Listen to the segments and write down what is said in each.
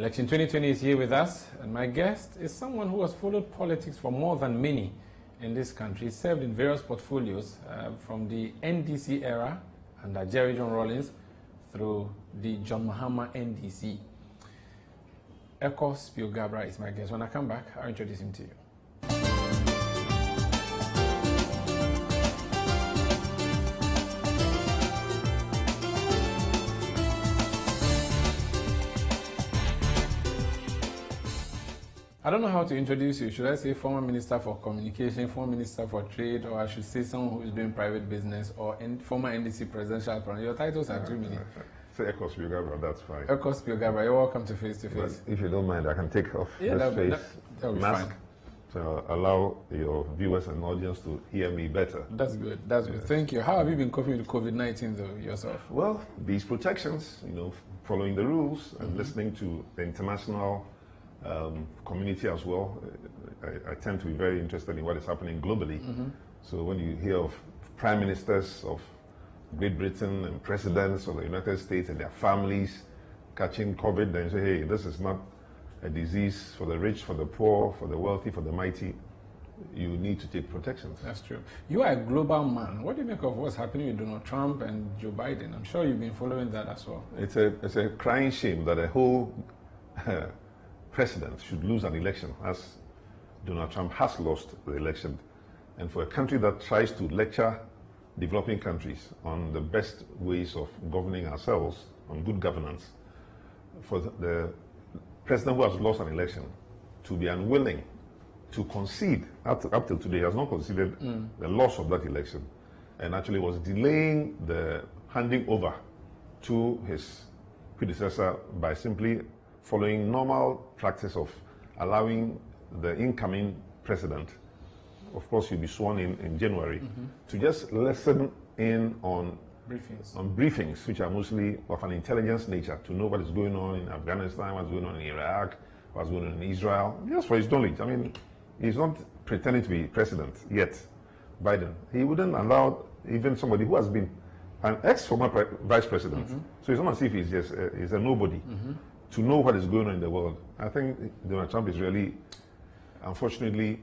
Election 2020 is here with us, and my guest is someone who has followed politics for more than many in this country. He served in various portfolios from the NDC era under Jerry John Rawlings through the John Mahama NDC. Ekow Spio-Garbrah is my guest. When I come back, I'll introduce him to you. I don't know how to introduce you. Should I say former Minister for Communication, former Minister for Trade, or I should say someone who is doing private business, or former NDC presidential planner? Your titles are too many. Say Ekow Spio-Garbrah, that's fine. Ekow Spio-Garbrah, you're welcome to Face to Face. If you don't mind, I can take off this face mask to allow your viewers and audience to hear me better. That's good. That's good. Thank you. How have you been coping with COVID-19 though yourself? Well, these protections, following the rules and listening to the international community as well. I tend to be very interested in what is happening globally. So when you hear of prime ministers of Great Britain and presidents of the United States and their families catching COVID, then you say, hey, this is not a disease for the rich, for the poor, for the wealthy, for the mighty. You need to take protections. That's true. You are a global man. What do you make of what's happening with Donald Trump and Joe Biden? I'm sure you've been following that as well. It's a crying shame that a whole president should lose an election, as Donald Trump has lost the election. And for a country that tries to lecture developing countries on the best ways of governing ourselves, on good governance, for the president who has lost an election to be unwilling to concede, up till today, has not conceded the loss of that election, and actually was delaying the handing over to his predecessor by simply following normal practice of allowing the incoming president, of course he'll be sworn in January, to just listen in on briefings, which are mostly of an intelligence nature, to know what is going on in Afghanistan, what's going on in Iraq, what's going on in Israel, just for his knowledge. I mean, he's not pretending to be president yet, Biden. He wouldn't allow even somebody who has been an ex-former vice president, so it's not as if he's just he's a nobody, to know what is going on in the world. I think Donald Trump is really, unfortunately,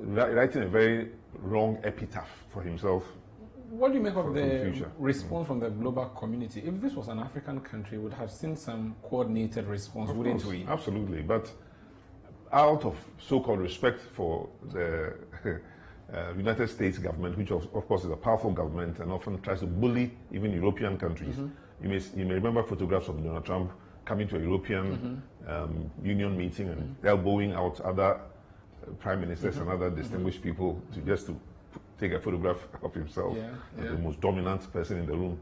writing a very wrong epitaph for himself. What do you make of the response from the global community? If this was an African country, we would have seen some coordinated response, wouldn't we? Absolutely, but out of so-called respect for the United States government, which of course is a powerful government and often tries to bully even European countries. You may remember photographs of Donald Trump coming to a European Union meeting and elbowing out other prime ministers and other distinguished people to take a photograph of himself as the most dominant person in the room.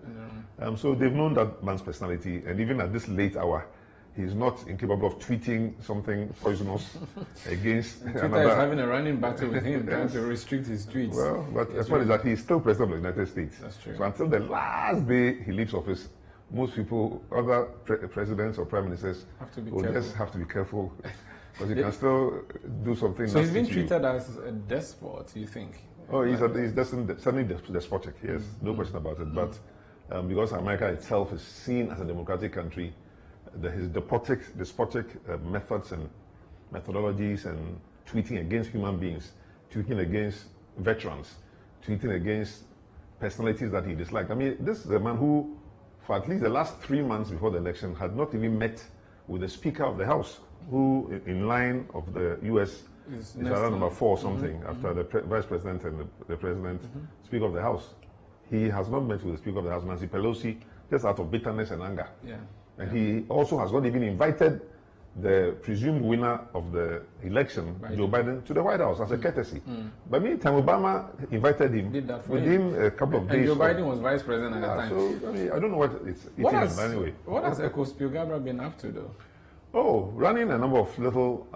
So they've known that man's personality, and even at this late hour, he's not incapable of tweeting something poisonous against Twitter is having a running battle with him, trying to restrict his tweets. Well, but as far as that, he's still president of the United States. That's true. So until the last day he leaves office, most people, other presidents or prime ministers, will just have to be careful, because he can still do something. So he's been treated as a despot, you think? Oh, he's certainly despotic, yes, no question about it. But because America itself is seen as a democratic country, his despotic methods and methodologies and tweeting against human beings, tweeting against veterans, tweeting against personalities that he disliked. I mean, this is a man who, for at least the last 3 months before the election, had not even met with the Speaker of the House, who, in line of the U.S., is around number 4 or something, after the Vice President and the President, Speaker of the House. He has not met with the Speaker of the House, Nancy Pelosi, just out of bitterness and anger. And he also has not even invited the presumed winner of the election, Joe Biden, to the White House as a courtesy. But meantime, Obama invited him within a couple of days. And Joe Biden was vice president at the time. So, I mean, I don't know what it's eating, but anyway. What has Ekow Spio-Garbrah been up to, though? Oh, running a number of little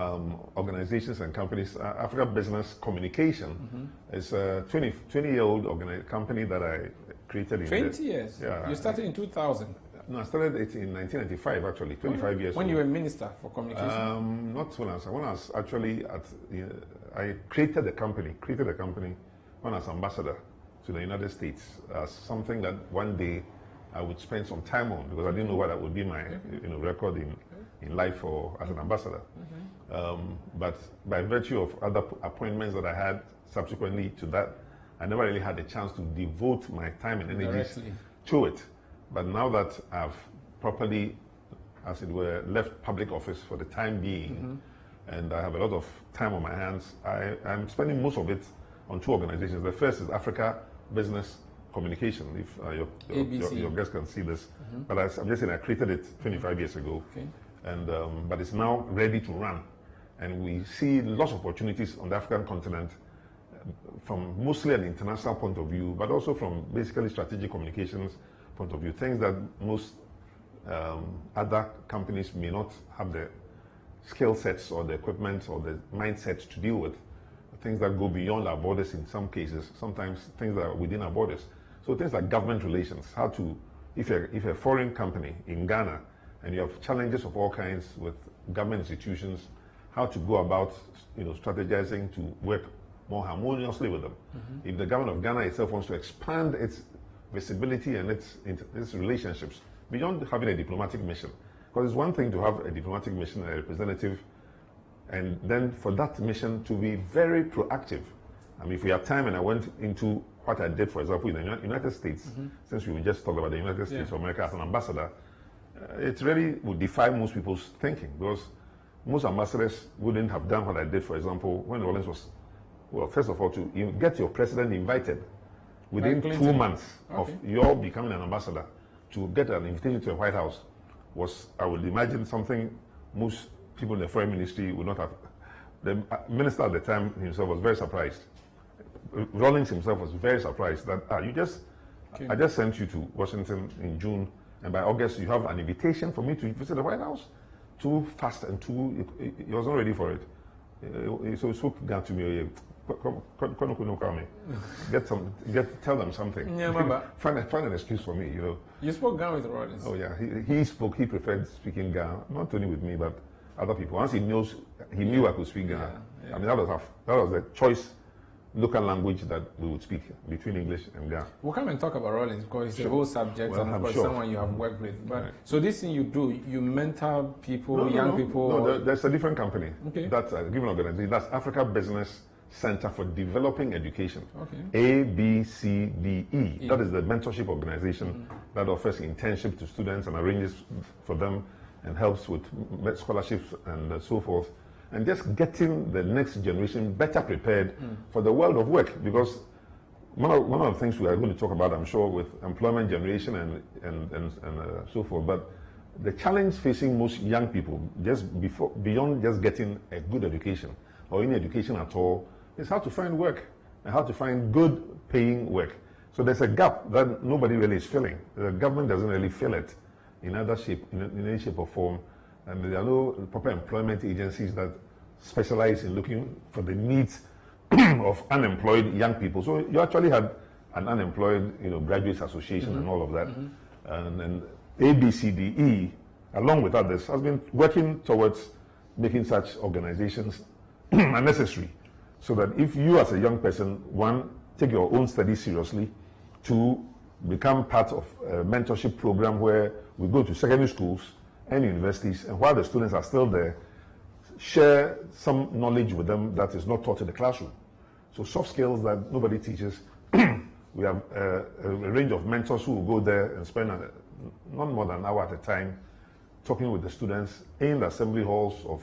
organizations and companies. Africa Business Communication is a 20-year-old company that I created in 20 years? Yeah. You started in 2000? No, I started it in 1995, actually, 25 years ago. When you were Minister for Communication? Not when I was actually at, I created the company when I was ambassador to the United States as something that one day I would spend some time on, because I didn't know what that would be my record in in life or as an ambassador. But by virtue of other appointments that I had subsequently to that, I never really had a chance to devote my time and energies to it. But now that I've properly, as it were, left public office for the time being, and I have a lot of time on my hands, I'm spending most of it on two organizations. The first is Africa Business Communication, if your guests can see this. But I'm just saying I created it 25 years ago, and but it's now ready to run. And we see lots of opportunities on the African continent from mostly an international point of view, but also from basically strategic communications point of view, things that most other companies may not have the skill sets or the equipment or the mindset to deal with, things that go beyond our borders in some cases, sometimes things that are within our borders. So things like government relations, how to, if you're a foreign company in Ghana and you have challenges of all kinds with government institutions, how to go about, strategizing to work more harmoniously with them. If the government of Ghana itself wants to expand its visibility and its relationships beyond having a diplomatic mission, because it's one thing to have a diplomatic mission and a representative, and then for that mission to be very proactive. I mean, if we have time, and I went into what I did, for example, in the United States, since we just talked about the United States of America as an ambassador, it really would defy most people's thinking, because most ambassadors wouldn't have done what I did, for example, when Rawlings was, well, first of all, to get your president invited within 2 months of your becoming an ambassador, to get an invitation to the White House was, I would imagine, something most people in the foreign ministry would not have. The minister at the time himself was very surprised. Rawlings himself was very surprised that I just sent you to Washington in June, and by August you have an invitation for me to visit the White House. Too fast and he was not ready for it. So he spoke down to me. Tell them something. Yeah, find an excuse for me, You spoke Ghana with Rawlings. Oh yeah, he preferred speaking Ghana, not only with me, but other people. Once he knew I could speak Ghana. I mean, that was the choice local language that we would speak between English and Ghana. We'll come and talk about Rawlings because it's a whole subject, and of course someone you have worked with. But so this thing you do, you mentor people, young people. No, there's a different company. That's a given organization. That's Africa Business Center for Developing Education. ABCDE. That is the mentorship organization that offers internship to students and arranges for them and helps with scholarships and so forth, and just getting the next generation better prepared for the world of work. Because one of the things we are going to talk about, I'm sure, with employment generation and so forth, but the challenge facing most young people, beyond just getting a good education or any education at all, is how to find work and how to find good paying work. So there's a gap that nobody really is filling. The government doesn't really fill it in any shape or form, and there are no proper employment agencies that specialize in looking for the needs of unemployed young people. So you actually had an unemployed, graduates association and all of that, and then ABCDE, along with others, has been working towards making such organizations unnecessary, so that if you as a young person, one, take your own studies seriously, two, become part of a mentorship program where we go to secondary schools and universities, and while the students are still there, share some knowledge with them that is not taught in the classroom. So soft skills that nobody teaches. We have a range of mentors who will go there and spend not more than an hour at a time talking with the students in the assembly halls of,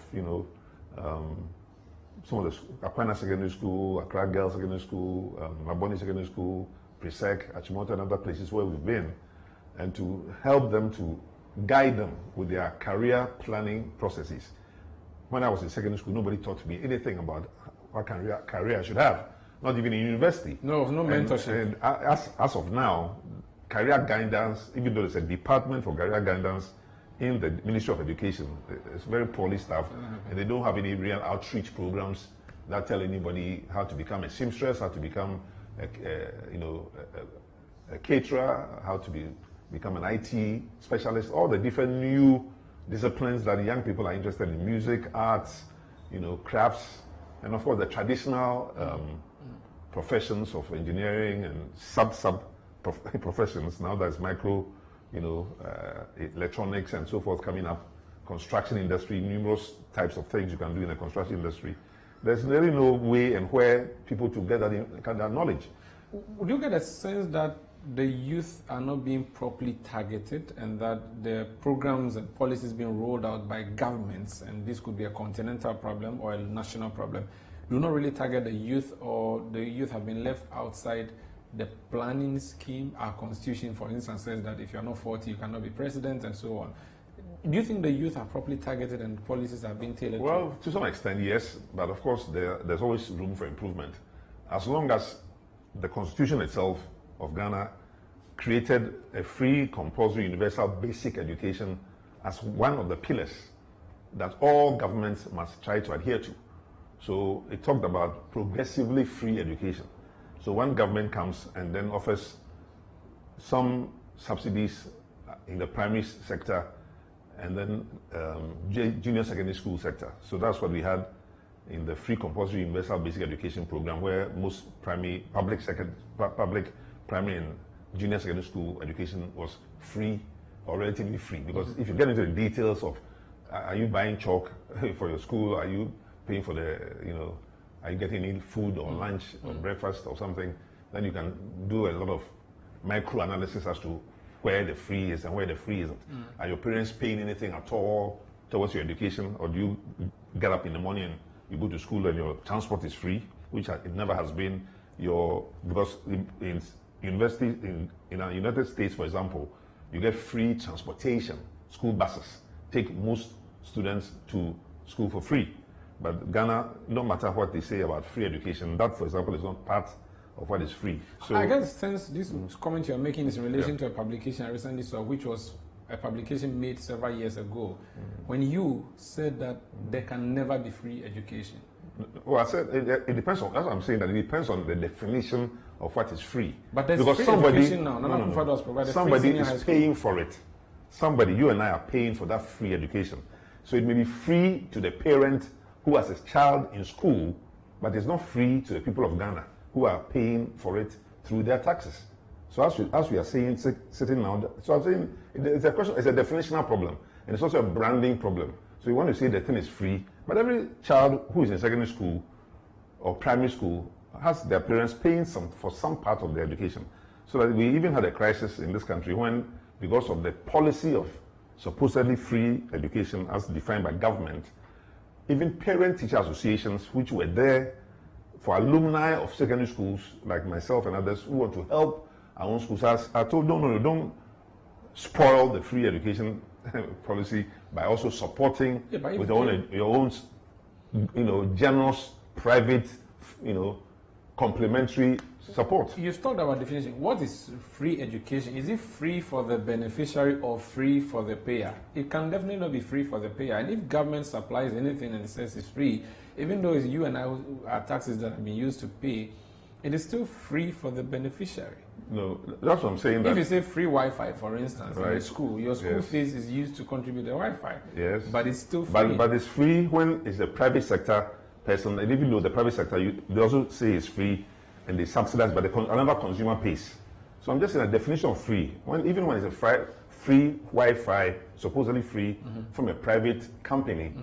some of the Aquinas Secondary School, Accra Girls Secondary School, Maboni Secondary School, Presec, Achimota, and other places where we've been, and to help them, to guide them with their career planning processes. When I was in secondary school, nobody taught me anything about what career I should have, not even in university. No mentorship. And as of now, career guidance, even though there's a department for career guidance in the Ministry of Education, it's very poorly staffed, and they don't have any real outreach programs that tell anybody how to become a seamstress, how to become a caterer, how to become an IT specialist, all the different new disciplines that young people are interested in: music, arts, crafts, and of course the traditional professions of engineering and sub professions. Now there's micro, electronics and so forth coming up, construction industry, numerous types of things you can do in the construction industry. There's really no way and where people to get that knowledge. Would you get a sense that the youth are not being properly targeted and that the programs and policies being rolled out by governments, and this could be a continental problem or a national problem, do not really target the youth, or the youth have been left outside the planning scheme? Our constitution, for instance, says that if you're not 40, you cannot be president and so on. Do you think the youth are properly targeted and policies are being tailored? Well, to some extent, yes, but of course there's always room for improvement. As long as the constitution itself of Ghana created a free, compulsory, universal basic education as one of the pillars that all governments must try to adhere to. So it talked about progressively free education. So one government comes and then offers some subsidies in the primary sector and then junior secondary school sector. So that's what we had in the free compulsory universal basic education program, where most public primary and junior secondary school education was free or relatively free. Because if you get into the details of are you buying chalk for your school, are you paying for the, are you getting any food or lunch or breakfast or something, then you can do a lot of micro analysis as to where the free is and where the free isn't. Are your parents paying anything at all towards your education, or do you get up in the morning and you go to school and your transport is free, which it never has been? Because in universities in our United States, for example, you get free transportation. School buses take most students to school for free. But Ghana, no matter what they say about free education, that, for example, is not part of what is free. So I guess since this comment you're making is in relation to a publication I recently saw, which was a publication made several years ago, when you said that there can never be free education. Well, I said it depends on, that's what I'm saying, that it depends on the definition of what is free. But there's because free somebody, education now. Somebody is paying for it. Somebody, you and I are paying for that free education. So it may be free to the parent who has a child in school, but it's not free to the people of Ghana who are paying for it through their taxes. So as we are saying, sitting now, so I'm saying it's a question, it's a definitional problem, and it's also a branding problem. So you want to say the thing is free, but every child who is in secondary school or primary school has their parents paying for some part of their education. So that we even had a crisis in this country when, because of the policy of supposedly free education as defined by government, even parent-teacher associations, which were there for alumni of secondary schools like myself and others who want to help our own schools, are told, no, don't spoil the free education policy by also supporting with your own generous, private, complementary support. You've talked about definition. What is free education? Is it free for the beneficiary or free for the payer? It can definitely not be free for the payer. And if government supplies anything and it says it's free, even though it's you and I, our taxes that have been used to pay, it is still free for the beneficiary. No, that's what I'm saying. If you say free Wi-Fi, for instance, in the school, your school fees is used to contribute the Wi-Fi. Yes. But it's still free. But it's free when it's the private sector person, and even though the private sector, they also say it's free, and they subsidize, but another consumer pays. So I'm just saying a definition of free. Even when it's a free Wi-Fi, supposedly free from a private company,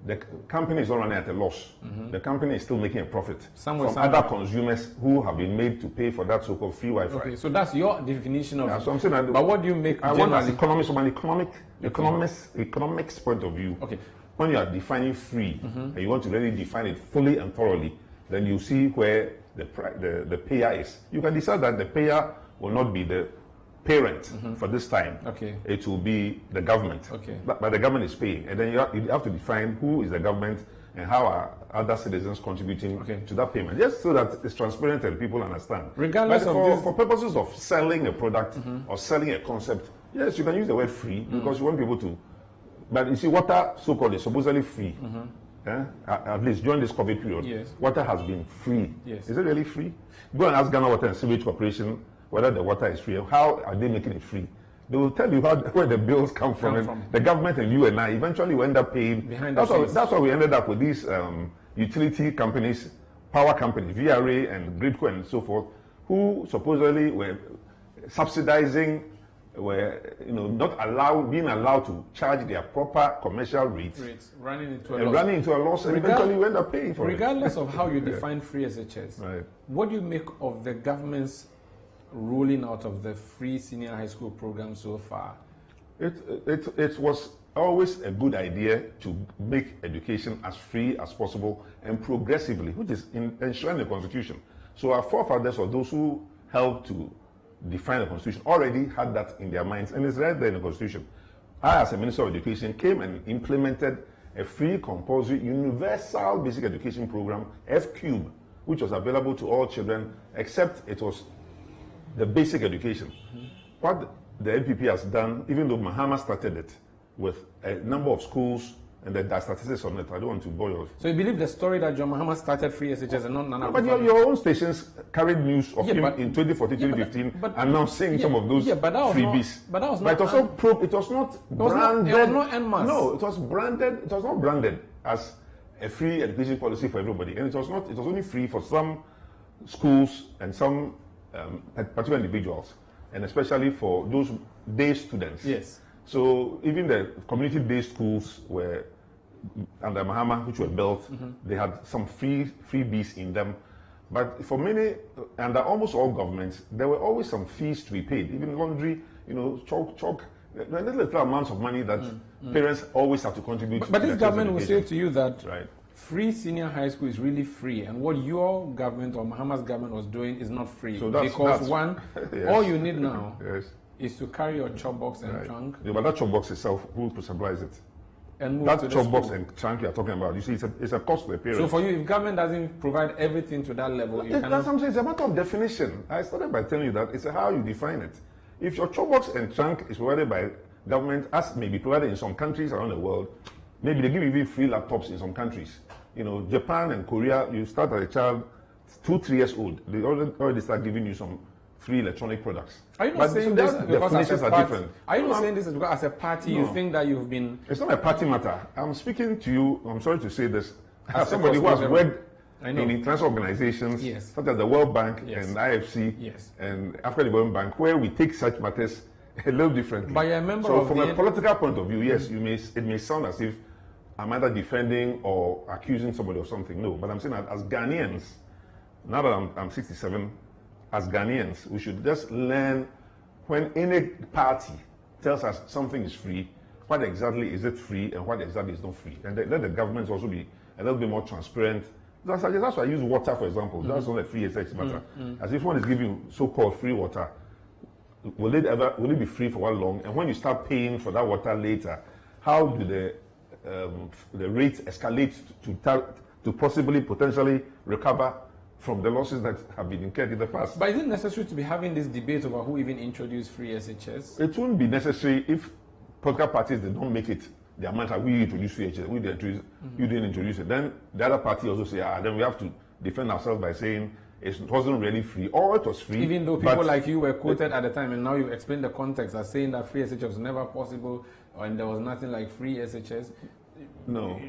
the company is not running at a loss. The company is still making a profit from other consumers who have been made to pay for that so-called free Wi-Fi. Okay, so that's your definition of. So I'm saying that. But what do you make? I want as economics from an economics point of view. Okay. When you are defining free and you want to really define it fully and thoroughly, then you see where the payer is. You can decide that the payer will not be the parent for this time. Okay. It will be the government. Okay. But the government is paying. And then you have to define who is the government and how are other citizens contributing to that payment. Just so that it's transparent and people understand. Regardless for purposes of selling a product or selling a concept, yes, you can use the word free because you want people to. But you see, water, so-called, is supposedly free. At least during this COVID period, water has been free. Yes. Is it really free? Go and ask Ghana Water and Sewage Corporation whether the water is free. How are they making it free? They will tell you where the bills come from. The government and you and I eventually will end up paying. That's why we ended up with these utility companies, power companies, VRA and Gridco and so forth, who supposedly were subsidizing were, not being allowed to charge their proper commercial rates, running into a loss, and eventually we end up paying for regardless of how you define free SHS. Right. What do you make of the government's ruling out of the free senior high school program so far? It was always a good idea to make education as free as possible and progressively, which is enshrined in the Constitution. So our forefathers, or those who helped to define the Constitution, already had that in their minds, and it's right there in the Constitution. I, as a Minister of Education, came and implemented a free, compulsory, universal basic education program, F-Cube, which was available to all children, except it was the basic education. What the NPP has done, even though Mahama started it with a number of schools, and there are statistics on it, I don't want to bore you. So you believe the story that John Mahama started free SHS and not Nana? But your own stations carried news of him in 2014, 2015, and now saying some of those freebies. But it was not branded. It was not en masse. No, it was branded. It was not branded as a free education policy for everybody, and it was not. It was only free for some schools and some particular individuals, and especially for those day students. Yes. So even the community-based schools were under Mahama, which were built, they had some freebies in them. But for many, under almost all governments, there were always some fees to be paid. Even laundry, chalk, little amounts of money that parents always have to contribute. But this government will say to you that free senior high school is really free, and what your government or Mahama's government was doing is not free. So because one, all you need now is to carry your chop box and trunk. Yeah, but that chop box itself, who will supplies it? And move that to chop box and trunk you are talking about, you see, it's a cost to the parents. So for you, if government doesn't provide everything to that level, you cannot... That's what I'm saying. It's a matter of definition. I started by telling you that it's how you define it. If your chop box and trunk is provided by government, as may be provided in some countries around the world, maybe they give you even free laptops in some countries. Japan and Korea, you start as a child, 2-3 years old, they already start giving you some free electronic products. Are you not saying this because as a party, are you not saying this because as a party you think that you've been... It's not a party matter. I'm speaking to you, I'm sorry to say this, as somebody who has worked in international organizations such as the World Bank and IFC and African Development Bank, where we take such matters a little differently. But you're a member of from a political point of view, yes, it may sound as if I'm either defending or accusing somebody of something. No, but I'm saying that as Ghanaians, now that I'm 67, as Ghanaians, we should just learn when any party tells us something is free, what exactly is it free and what exactly is not free. And let the governments also be a little bit more transparent. That's why I use water, for example. That's not a free SH matter. As if one is giving so-called free water, will it be free for how long? And when you start paying for that water later, how do the rates escalate to potentially recover from the losses that have been incurred in the past? But is it necessary to be having this debate over who even introduced free SHS? It wouldn't be necessary if political parties did not make it their mantra. We introduce free SHS, you didn't introduce it. Then the other party also say, then we have to defend ourselves by saying it wasn't really free, or it was free. Even though people like you were quoted at the time, and now you explain the context as saying that free SHS was never possible, and there was nothing like free SHS. No,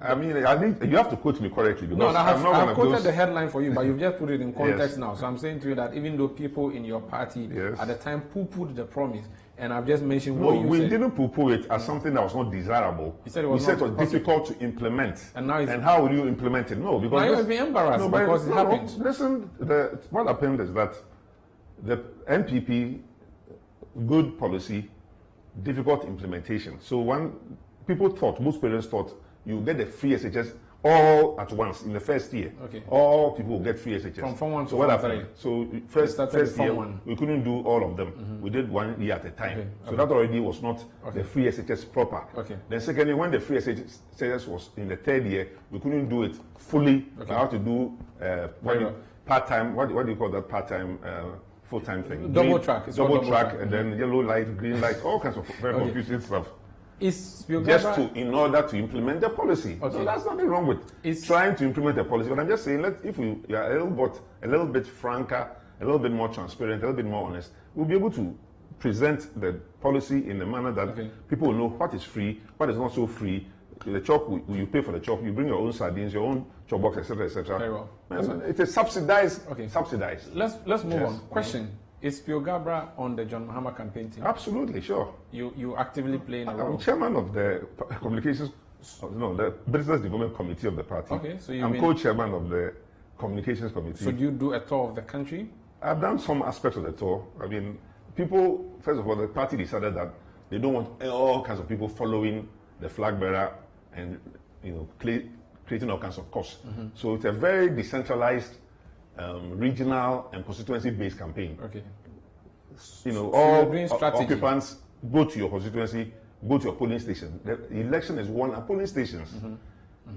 I think you have to quote me correctly. Because I've quoted the headline for you, but you've just put it in context now. So I'm saying to you that even though people in your party at the time poo-pooed the promise, and I've just mentioned what you said. We didn't poo-poo it as something that was not desirable. We said it was difficult to implement. And now how will you implement it? No, because now you'll be embarrassed because it happened. Listen, what happened is that the NPP, good policy, difficult implementation. So most parents thought you get the free SHS all at once in the first year. Okay. All people will get free SHS. From Form 1 to Form 3. So first year, we couldn't do all of them. We did 1 year at a time. Okay. So that already was not the free SHS proper. Okay. Then secondly, when the free SHS was in the third year, we couldn't do it fully. We had to do part-time, what do you call that part-time, full-time thing? Double track. Double track, and then yellow light, green light, all kinds of very confusing stuff. In order to implement the policy. So that's nothing wrong with trying to implement a policy. But I'm just saying, if we are a little bit franker, a little bit more transparent, a little bit more honest, we'll be able to present the policy in a manner that people will know what is free, what is not so free. The chop, you pay for the chop, you bring your own sardines, your own chop box, etc., etc. Very well. It is subsidized. Subsidized. Let's move on. Question. Is Spio-Garbrah on the John Mahama campaign team? Absolutely, sure. You actively playing a role? I'm chairman of the communications, the business development committee of the party. Okay, so I'm co-chairman of the communications committee. So do you do a tour of the country? I've done some aspects of the tour. I mean, people, first of all, the party decided that they don't want all kinds of people following the flag bearer and, creating all kinds of costs. So it's a very decentralized, regional and constituency-based campaign. Okay. All occupants go to your constituency, go to your polling station. The election is won at polling stations.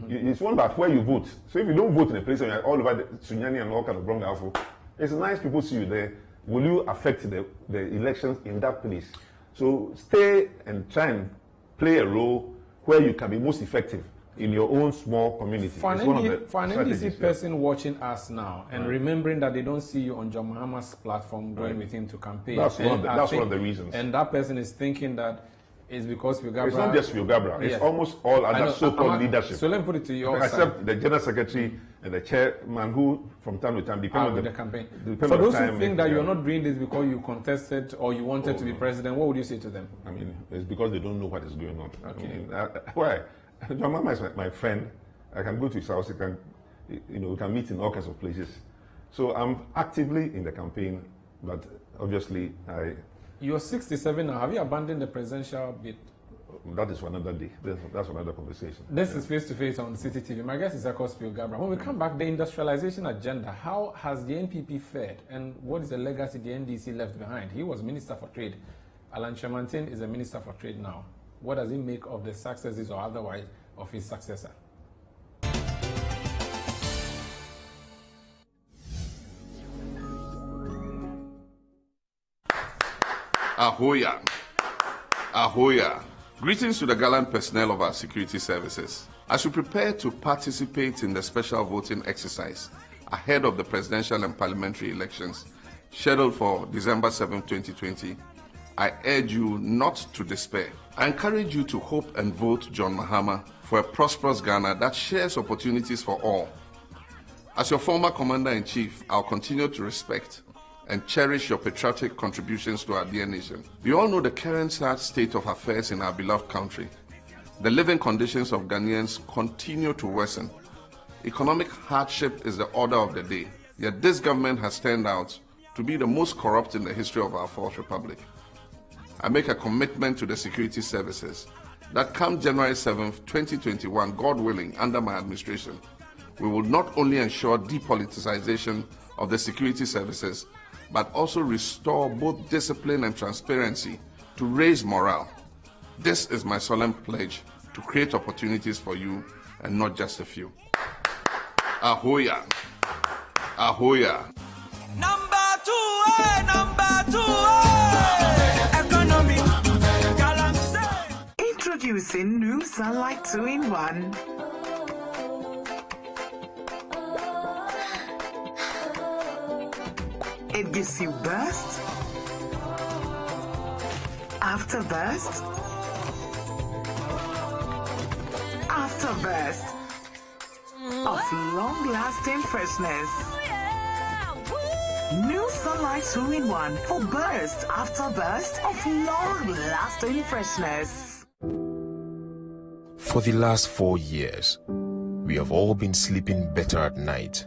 It's won by where you vote. So if you don't vote in a place and you're all over the Sunyani and all kind of Brongafo, it's nice people see you there. Will you affect the elections in that place? So stay and try and play a role where you can be most effective in your own small community. For an NDC person watching us now and remembering that they don't see you on John Mahama's platform going with him to campaign. That's one of the reasons. And that person is thinking that it's because Spio-Garbrah. It's not just Spio-Garbrah. It's almost all other so-called leadership. So let me put it to you. Except the general secretary and the chairman who, from time to time, depend on the campaign. For those who think that you're not doing this because you contested or you wanted to be president, what would you say to them? I mean, it's because they don't know what is going on. Okay. I mean, why? John Mahama is my friend. I can go to his house. We can meet in all kinds of places. So I'm actively in the campaign, but obviously You're 67 now. Have you abandoned the presidential bid? That is for another day. That's another conversation. This is Face to Face on City TV. My guest is Ekow Spio-Garbrah. When we come back, the industrialization agenda. How has the NPP fared, and what is the legacy the NDC left behind? He was Minister for Trade. Alan Chemantin is the Minister for Trade now. What does he make of the successes or otherwise of his successor? Ahoya. Ahoya. Greetings to the gallant personnel of our security services. As we prepare to participate in the special voting exercise ahead of the presidential and parliamentary elections scheduled for December 7, 2020, I urge you not to despair. I encourage you to hope and vote John Mahama for a prosperous Ghana that shares opportunities for all. As your former Commander-in-Chief, I'll continue to respect and cherish your patriotic contributions to our dear nation. We all know the current sad state of affairs in our beloved country. The living conditions of Ghanaians continue to worsen. Economic hardship is the order of the day, yet this government has turned out to be the most corrupt in the history of our fourth republic. I make a commitment to the security services that come January 7th, 2021, God willing, under my administration, we will not only ensure depoliticization of the security services, but also restore both discipline and transparency to raise morale. This is my solemn pledge to create opportunities for you and not just a few. Ahoya. Ahoya. Number two, economy. Introducing new Sunlight 2-in-1. It gives you burst, after burst, after burst of long-lasting freshness. New Sunlight 2-in-1 for burst after burst of long-lasting freshness. For the last 4 years, we have all been sleeping better at night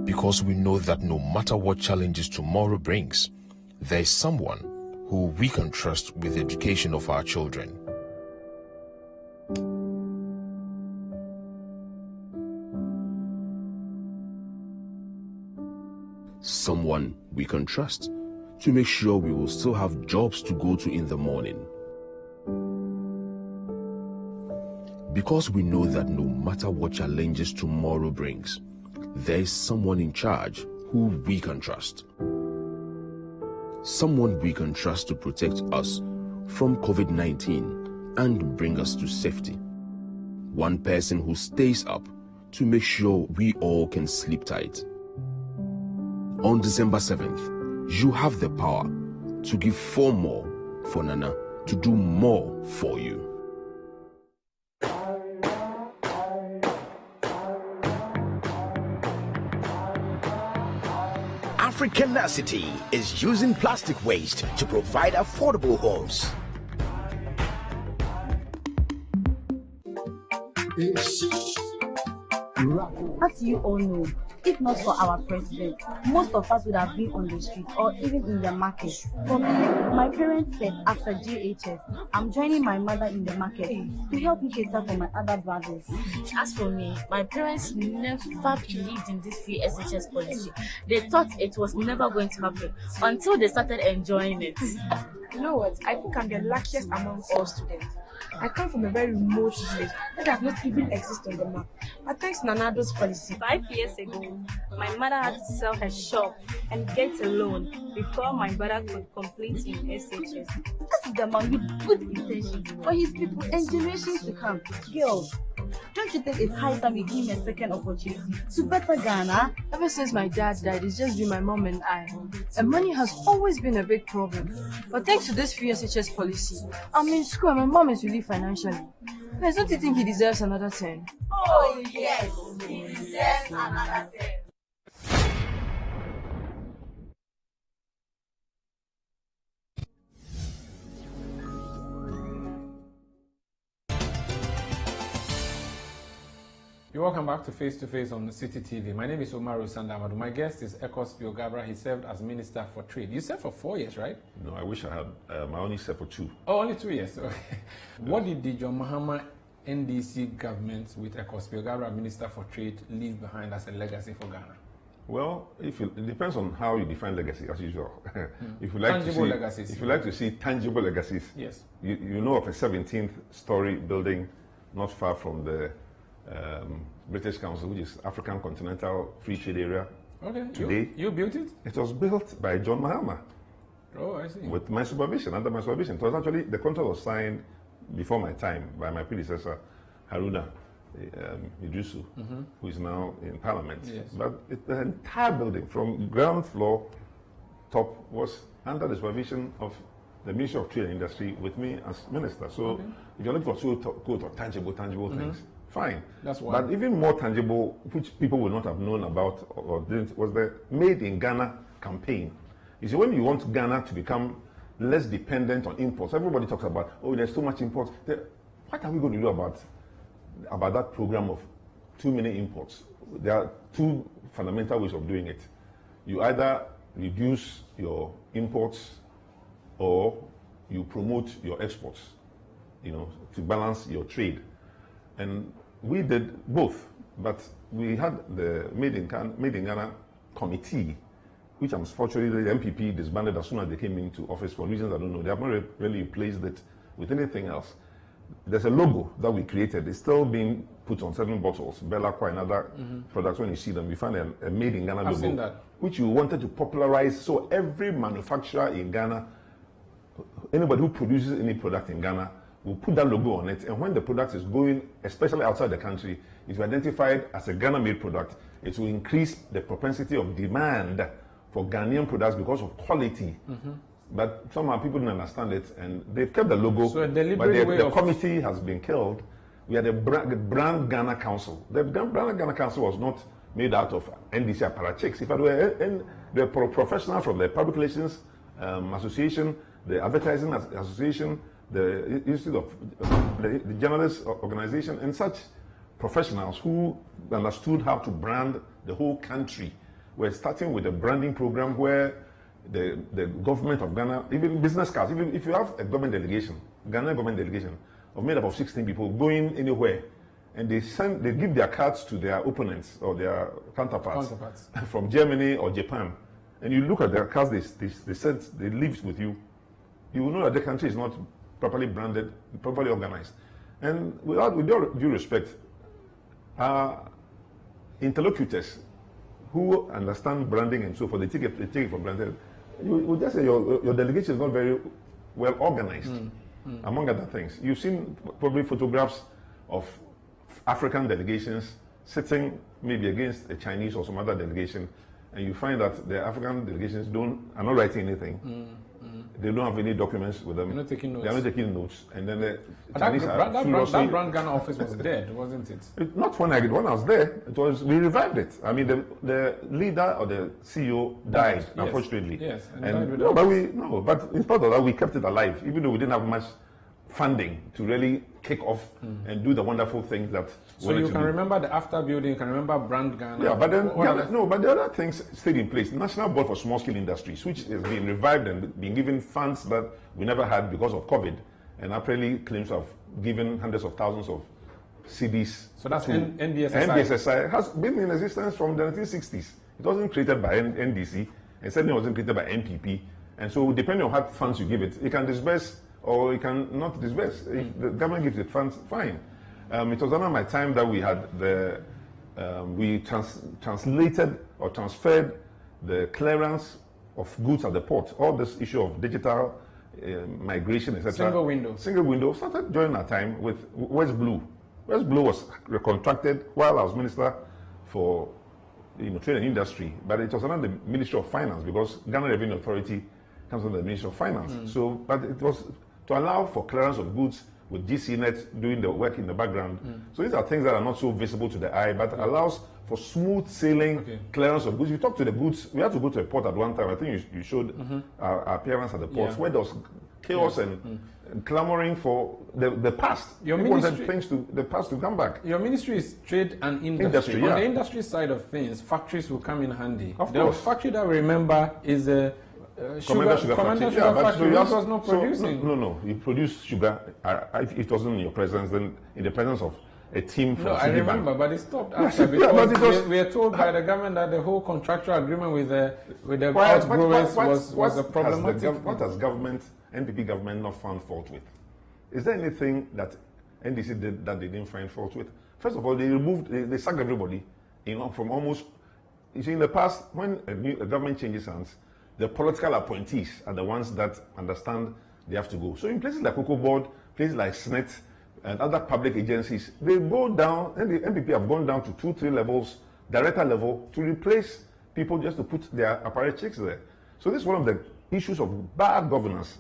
because we know that no matter what challenges tomorrow brings, there is someone who we can trust with the education of our children. Someone we can trust to make sure we will still have jobs to go to in the morning. Because we know that no matter what challenges tomorrow brings, there is someone in charge who we can trust. Someone we can trust to protect us from COVID-19 and bring us to safety. One person who stays up to make sure we all can sleep tight. On December 7th, you have the power to give 4 more for Nana to do more for you. Africanacity is using plastic waste to provide affordable homes. As you all know, if not for our president, most of us would have been on the street or even in the market. For me, my parents said after GHS, I'm joining my mother in the market to help me cater for my other brothers. As for me, my parents never believed in this free SHS policy. They thought it was never going to happen until they started enjoying it. You know what? I think I'm the luckiest among all students. I come from a very remote village that does not even exist on the map. But thanks to Nanado's policy, 5 years ago, my mother had to sell her shop and get a loan before my brother could complete in SHS. This is the man with good intentions for his people and generations to come. Girls, don't you think it's high time we give him a second opportunity to better Ghana? Ever since my dad died, it's just been my mom and I. And money has always been a big problem. But thanks to this free SHS policy, I'm in school and my mom is relieved financially. Guys, don't you think he deserves another 10? Oh yes, he deserves another 10. You're welcome back to Face to Face on the City TV. My name is Umaru Sanda Amadu. My guest is Ekow Spio-Garbrah. He served as Minister for Trade. You served for 4 years, right? No, I wish I had. I only served for 2. Oh, only 2 years. Okay. What did the John Mahama NDC government with Ekow Spio-Garbrah, Minister for Trade, leave behind as a legacy for Ghana? Well, it depends on how you define legacy, as usual. If you like tangible legacies. If you like to see tangible legacies, yes. You know of a 17th story building not far from the British Council, which is African Continental Free Trade Area. Okay. Today, you built it? It was built by John Mahama. Oh, I see. With my supervision, under my supervision. It was actually, the contract was signed before my time by my predecessor, Haruna Idrisu, who is now in Parliament. Yes. But the entire building, from ground floor top, was under the supervision of the Ministry of Trade and Industry with me as Minister. So if you're looking for tangible things, fine. That's why. But even more tangible, which people would not have known about or didn't, was the Made in Ghana campaign. You see, when you want Ghana to become less dependent on imports, everybody talks about, oh, there's too much imports. What are we going to do about that program of too many imports? There are 2 fundamental ways of doing it. You either reduce your imports or you promote your exports, to balance your trade. And we did both, but we had the Made in Ghana committee, which unfortunately the MPP disbanded as soon as they came into office for reasons I don't know. They have not really replaced it with anything else. There's a logo that we created. It's still being put on certain bottles, Bella Qua and other products. When you see them, we find a Made in Ghana logo, which we wanted to popularize. So every manufacturer in Ghana, anybody who produces any product in Ghana, will put that logo on it. And when the product is going, especially outside the country, it's identified as a Ghana-made product. It will increase the propensity of demand for Ghanaian products because of quality. But somehow people didn't understand it, and they've kept the logo. So the committee has been killed. We had a Brand Ghana Council. The Brand Ghana Council was not made out of NDC apparatchiks. If it were the professional from the Public Relations Association, the Advertising Association, the Institute of the Journalists Organization, and such professionals who understood how to brand the whole country. We're starting with a branding program where the government of Ghana, even business cards, even if you have a government delegation, Ghana government delegation, made up of 16 people going anywhere, and they give their cards to their opponents or their counterparts. From Germany or Japan, and you look at their cards they leave with you, you will know that the country is not properly branded, properly organized. And with all due respect, our interlocutors who understand branding and so forth, they take it for granted. You would just say your delegation is not very well organized, among other things. You've seen probably photographs of African delegations sitting maybe against a Chinese or some other delegation, and you find that the African delegations are not writing anything. They don't have any documents with them. They're not taking notes. They are not taking notes. And then the Chinese that brand Ghana office was dead, wasn't it? Not when I was there. We revived it. I mean, the leader or the CEO died, unfortunately. Yes. But in spite of that, we kept it alive, even though we didn't have much funding to really kick off and do the wonderful things that. So you can remember the after building, you can remember brand Ghana. Yeah, but then but the other things stayed in place. National Board for Small Scale Industries, which has been revived and been given funds that we never had because of COVID, and apparently claims of giving hundreds of thousands of CDs. So that's NBSSI. NBSSI has been in existence from the 1960s. It wasn't created by NDC, and certainly wasn't created by NPP. And so, depending on what funds you give it, it can disburse or it can not disburse. If the government gives it funds, fine. It was around my time that we had translated or transferred the clearance of goods at the port. All this issue of digital migration, etc. Single window started during our time with West Blue. West Blue was contracted while I was Minister for Trade and Industry, but it was under the Ministry of Finance because Ghana Revenue Authority comes under the Ministry of Finance. So, but it was to allow for clearance of goods with GCNet doing the work in the background. So these are things that are not so visible to the eye, but allows for smooth sailing clearance of goods. You talk to the goods. We had to go to a port at one time. I think you showed our appearance at the ports where there was chaos and clamoring for the past. Your People ministry, wanted the past to come back. Your ministry is trade and industry. On the industry side of things, factories will come in handy. The factory that we remember is the Commander Sugar Factory, which was not producing. No. You produced sugar. If it wasn't in your presence, then in the presence of a team from I remember, but it stopped after because we are told by the government that the whole contractual agreement with the growers was a problematic. What has NPP government not found fault with? Is there anything that NDC did that they didn't find fault with? First of all, they sacked everybody, from almost. You see, in the past, when a government changes hands, the political appointees are the ones that understand they have to go. So in places like Cocoa Board, places like SNET, and other public agencies, they go down, and the NPP have gone down to 2-3 levels, director level, to replace people just to put their apparat checks there. So this is one of the issues of bad governance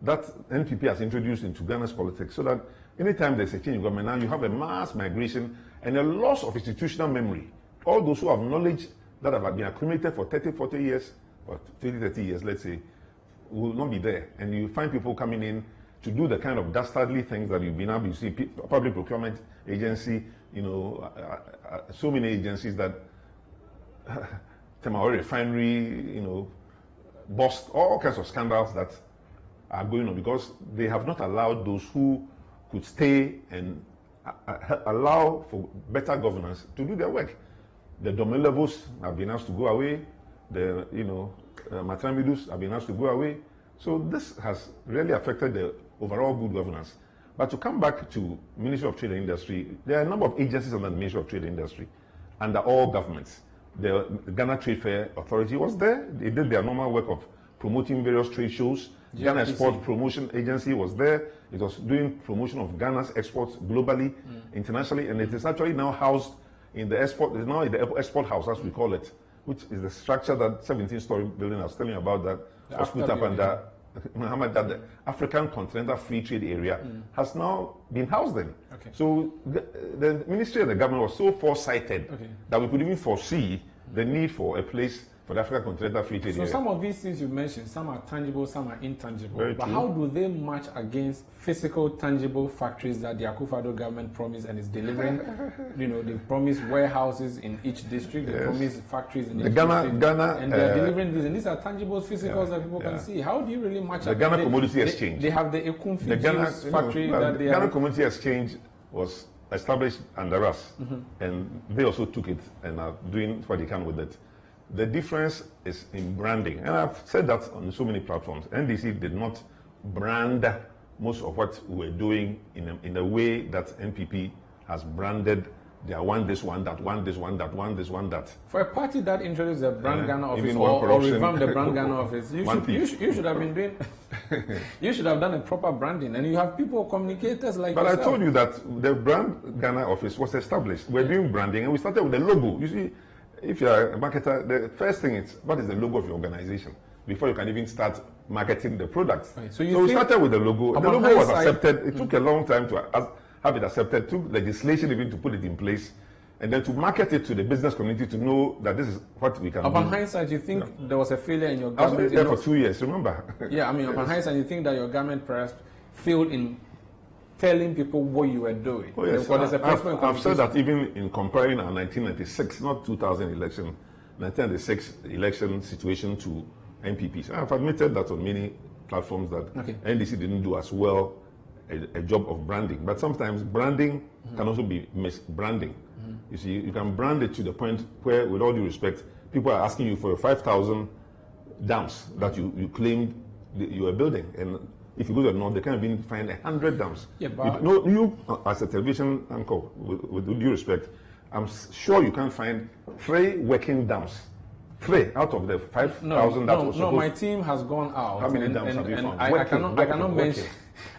that NPP has introduced into Ghana's politics, so that anytime there's a change in government, now you have a mass migration and a loss of institutional memory. All those who have knowledge that have been accumulated for 30, 40 years, or 20, 30 years, let's say, will not be there. And you find people coming in to do the kind of dastardly things that you've been able to see, public procurement agency, so many agencies that, Temaori refinery, bust, all kinds of scandals that are going on because they have not allowed those who could stay and allow for better governance to do their work. The Domelevos have been asked to go away. The Matramidus have been asked to go away. So this has really affected the overall good governance. But to come back to Ministry of Trade and Industry, there are a number of agencies under the Ministry of Trade and Industry, under all governments. The Ghana Trade Fair Authority was there. They did their normal work of promoting various trade shows. Ghana Export Promotion Agency was there. It was doing promotion of Ghana's exports globally, internationally, and it is actually now housed in the export. It's now in the export house, as we call it, which is the structure that 17-story building I was telling you about that was put up under Muhammad, that the African Continental Free Trade Area has now been housed in. So the ministry and the government was so foresighted that we could even foresee the need for a place for the African Continental Free Trade Area. So some of these things you mentioned, some are tangible, some are intangible. But how do they match against physical, tangible factories that the Akufo-Addo government promised and is delivering? They've promised warehouses in each district, they promised factories in each district, and they're delivering these. And these are tangible physicals that people can see. How do you really match the Ghana Commodity Exchange? They have the Ekumfi factory that they Ghana Commodity Exchange was established under us, and they also took it and are doing what they can with it. The difference is in branding, and I've said that on so many platforms. NDC did not brand most of what we're doing in a way that NPP has branded their one this, one that, one this, one that, one this, one that. For a party that introduced the brand Ghana office or revamped the brand Ghana office, you should have been doing, you should have done a proper branding, and you have people, communicators like yourself. But I told you that the brand Ghana office was established. We're doing branding, and we started with the logo. You see, if you're a marketer, the first thing is, what is the logo of your organization? before you can even start marketing the products. Right. So we started with the logo. The logo was accepted. It took a long time to have it accepted. It took legislation even to put it in place, and then to market it to the business community to know that this is what we can do. Upon hindsight, you think there was a failure in your I was government? there for 2 years, remember? Yeah, I mean, upon hindsight, you think that your government perhaps failed in telling people what you were doing? Oh, yes. Because there's a I've said that even in comparing our 1996, not 2000 election, 1996 election situation to NPPs. I've admitted that on many platforms that NDC didn't do as well a job of branding. But sometimes branding can also be misbranding. You see, you can brand it to the point where, with all due respect, people are asking you for 5,000 dams that you claimed you were building. And if you go to the north, they can't even find 100 dams. Yeah, but you, as a television anchor, with due respect, I'm sure you can't find 3 working dams. 3 out of the 5,000 that was supposed. No, my team has gone out. How many dams have you found? I cannot mention.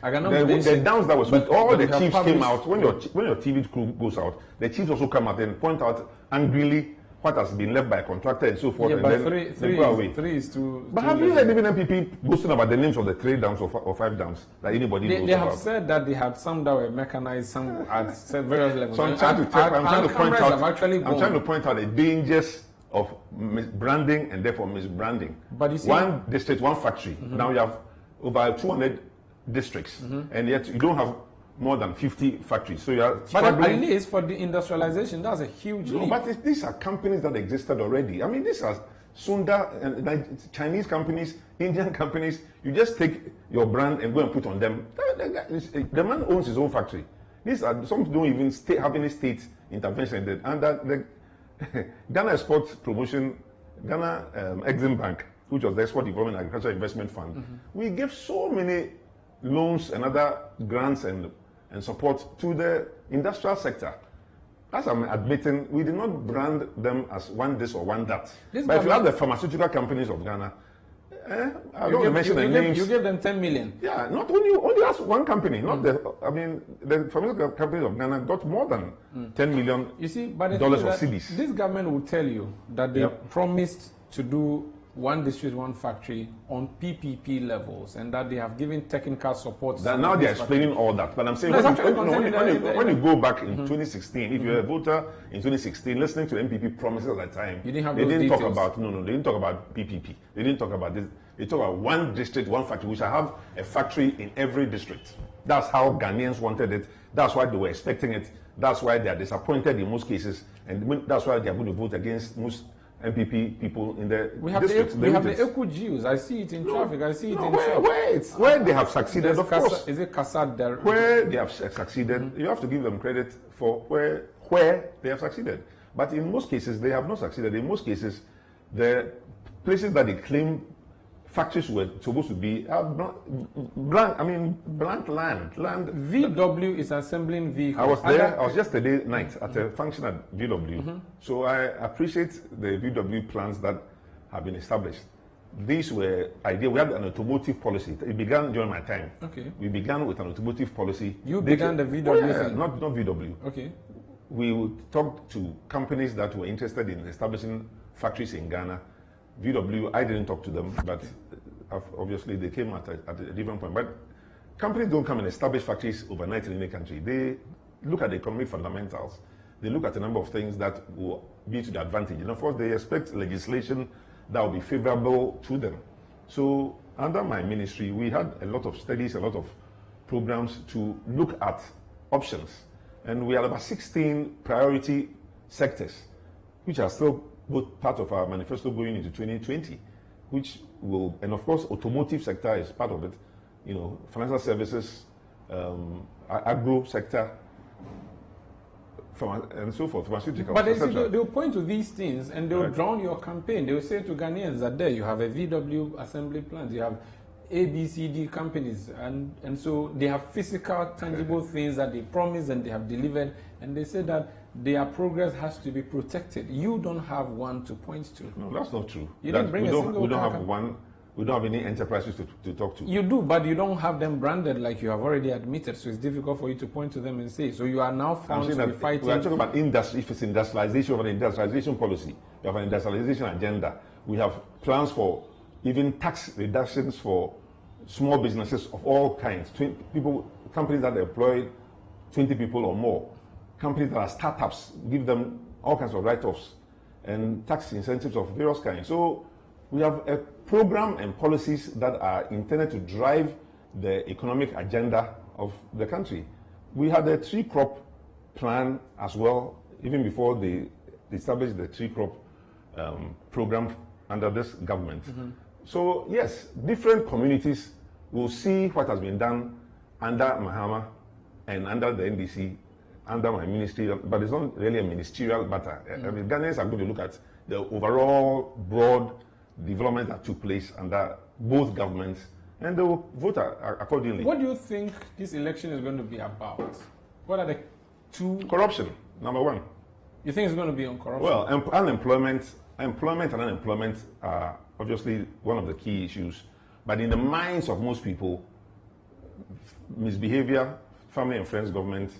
The dams that was, but all the chiefs came out. When your TV crew goes out, the chiefs also come out and point out angrily what has been left by a contractor and so forth. Yeah, and but then three go away. is too. But have you heard even MPP boasting about the names of the 3 dams or 5 dams that anybody knows about? They have said that they had some that were mechanized, some at various levels. So I'm trying to point out the dangers of branding and therefore misbranding. But you see, one district, one factory. Now you have over 200 districts, and yet you don't have more than 50 factories. So you are struggling. But at least for the industrialization, that's a huge leap. But these are companies that existed already. I mean, these are Sunda and Chinese companies, Indian companies. You just take your brand and go and put on them. The man owns his own factory. These are some don't even have any state intervention in under the Ghana Export Promotion, Ghana Exim Bank, which was the Export Development and Agricultural Investment Fund. We gave so many loans and other grants and support to the industrial sector. As I'm admitting, we did not brand them as one this or one that. But if you have the pharmaceutical companies of Ghana, I don't mention the names. You gave them 10 million. Yeah, not only as one company. Not the. I mean, the pharmaceutical companies of Ghana got more than $10 million. You see, but dollars of cedis. This government will tell you that they promised to do one district, one factory on PPP levels, and that they have given technical support. Now they are explaining all that. But I'm saying when you go back in 2016, if you're a voter in 2016, listening to the MPP promises at that time, you didn't have they those didn't details. talk about they didn't talk about PPP. They didn't talk about this. They talk about one district, one factory. We shall have a factory in every district. That's how Ghanaians wanted it. That's why they were expecting it. That's why they are disappointed in most cases, and that's why they are going to vote against most MPP people in the districts. We have the Ekow Jews. I see it in traffic. I see it in shops. Where they have succeeded, of course. Is it Kasad there? Where they have succeeded, you have to give them credit for where they have succeeded. But in most cases, they have not succeeded. In most cases, the places that they claim factories were supposed to be blank land. VW is assembling vehicles. I was there. I was yesterday night at a function at VW. So I appreciate the VW plans that have been established. These were ideas. We had an automotive policy. It began during my time. Okay. We began with an automotive policy. You began the VW thing? Not VW. Okay. We would talk to companies that were interested in establishing factories in Ghana. VW, I didn't talk to them, but obviously they came at a different point. But companies don't come and establish factories overnight in any country. They look at the economic fundamentals. They look at a number of things that will be to their advantage. And of course, they expect legislation that will be favorable to them. So under my ministry, we had a lot of studies, a lot of programs to look at options. And we had about 16 priority sectors, which are still both part of our manifesto going into 2020, which will, and of course, automotive sector is part of it, financial services, agro sector, and so forth, pharmaceuticals. But they'll point to these things and they'll drown your campaign. They'll say to Ghanaians that there you have a VW assembly plant, you have ABCD companies, and so they have physical, tangible things that they promise and they have delivered, and they say that their progress has to be protected. You don't have one to point to. No, that's not true. You didn't bring a single We don't have one. We don't have any enterprises to talk to. You do, but you don't have them branded like you have already admitted, so it's difficult for you to point to them and say. So you are now found to be fighting. We are talking about industry. If it's industrialization, we have an industrialization policy. We have an industrialization agenda. We have plans for even tax reductions for small businesses of all kinds, companies that employ 20 people or more, companies that are startups, give them all kinds of write-offs and tax incentives of various kinds. So we have a program and policies that are intended to drive the economic agenda of the country. We had a tree-crop plan as well, even before they established the tree-crop program under this government. So yes, different communities will see what has been done under Mahama and under the NDC, under my ministry, but it's not really a ministerial matter. I mean, Ghanaians are going to look at the overall broad development that took place under both governments, and they will vote accordingly. What do you think this election is going to be about? What are the two? Corruption, number one. You think it's going to be on corruption? Well, employment and unemployment are obviously one of the key issues, but in the minds of most people, misbehavior, family and friends government.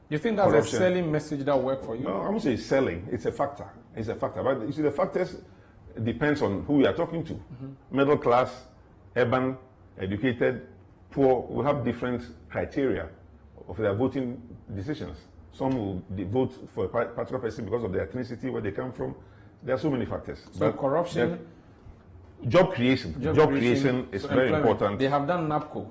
You think that's corruption. A selling message that works for you? No, I won't say selling. It's a factor. It's a factor. But you see, the factors depends on who we are talking to. Middle class, urban, educated, poor will have different criteria of their voting decisions. Some will vote for a particular person because of their ethnicity, where they come from. There are so many factors. So but corruption, job creation is so very important. They have done NAPCO.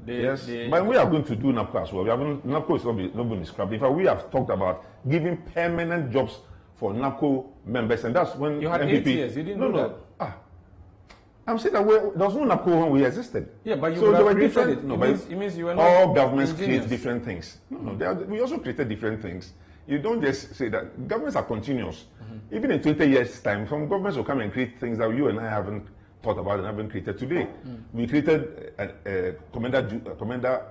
Yes, but we are going to do NAPCO as well. NAPCO is not going to scrap. In fact, we have talked about giving permanent jobs for NAPCO members, and that's when you had MPP, 8 years. You didn't know that. I'm saying that there was no NAPCO when we existed. Yeah, but you so have created different. It means you were not all governments engineers. create different things. We also created different things. You don't just say that. Governments are continuous. Even in 20 years' time, some governments will come and create things that you and I haven't thought about and haven't created today. We created a commander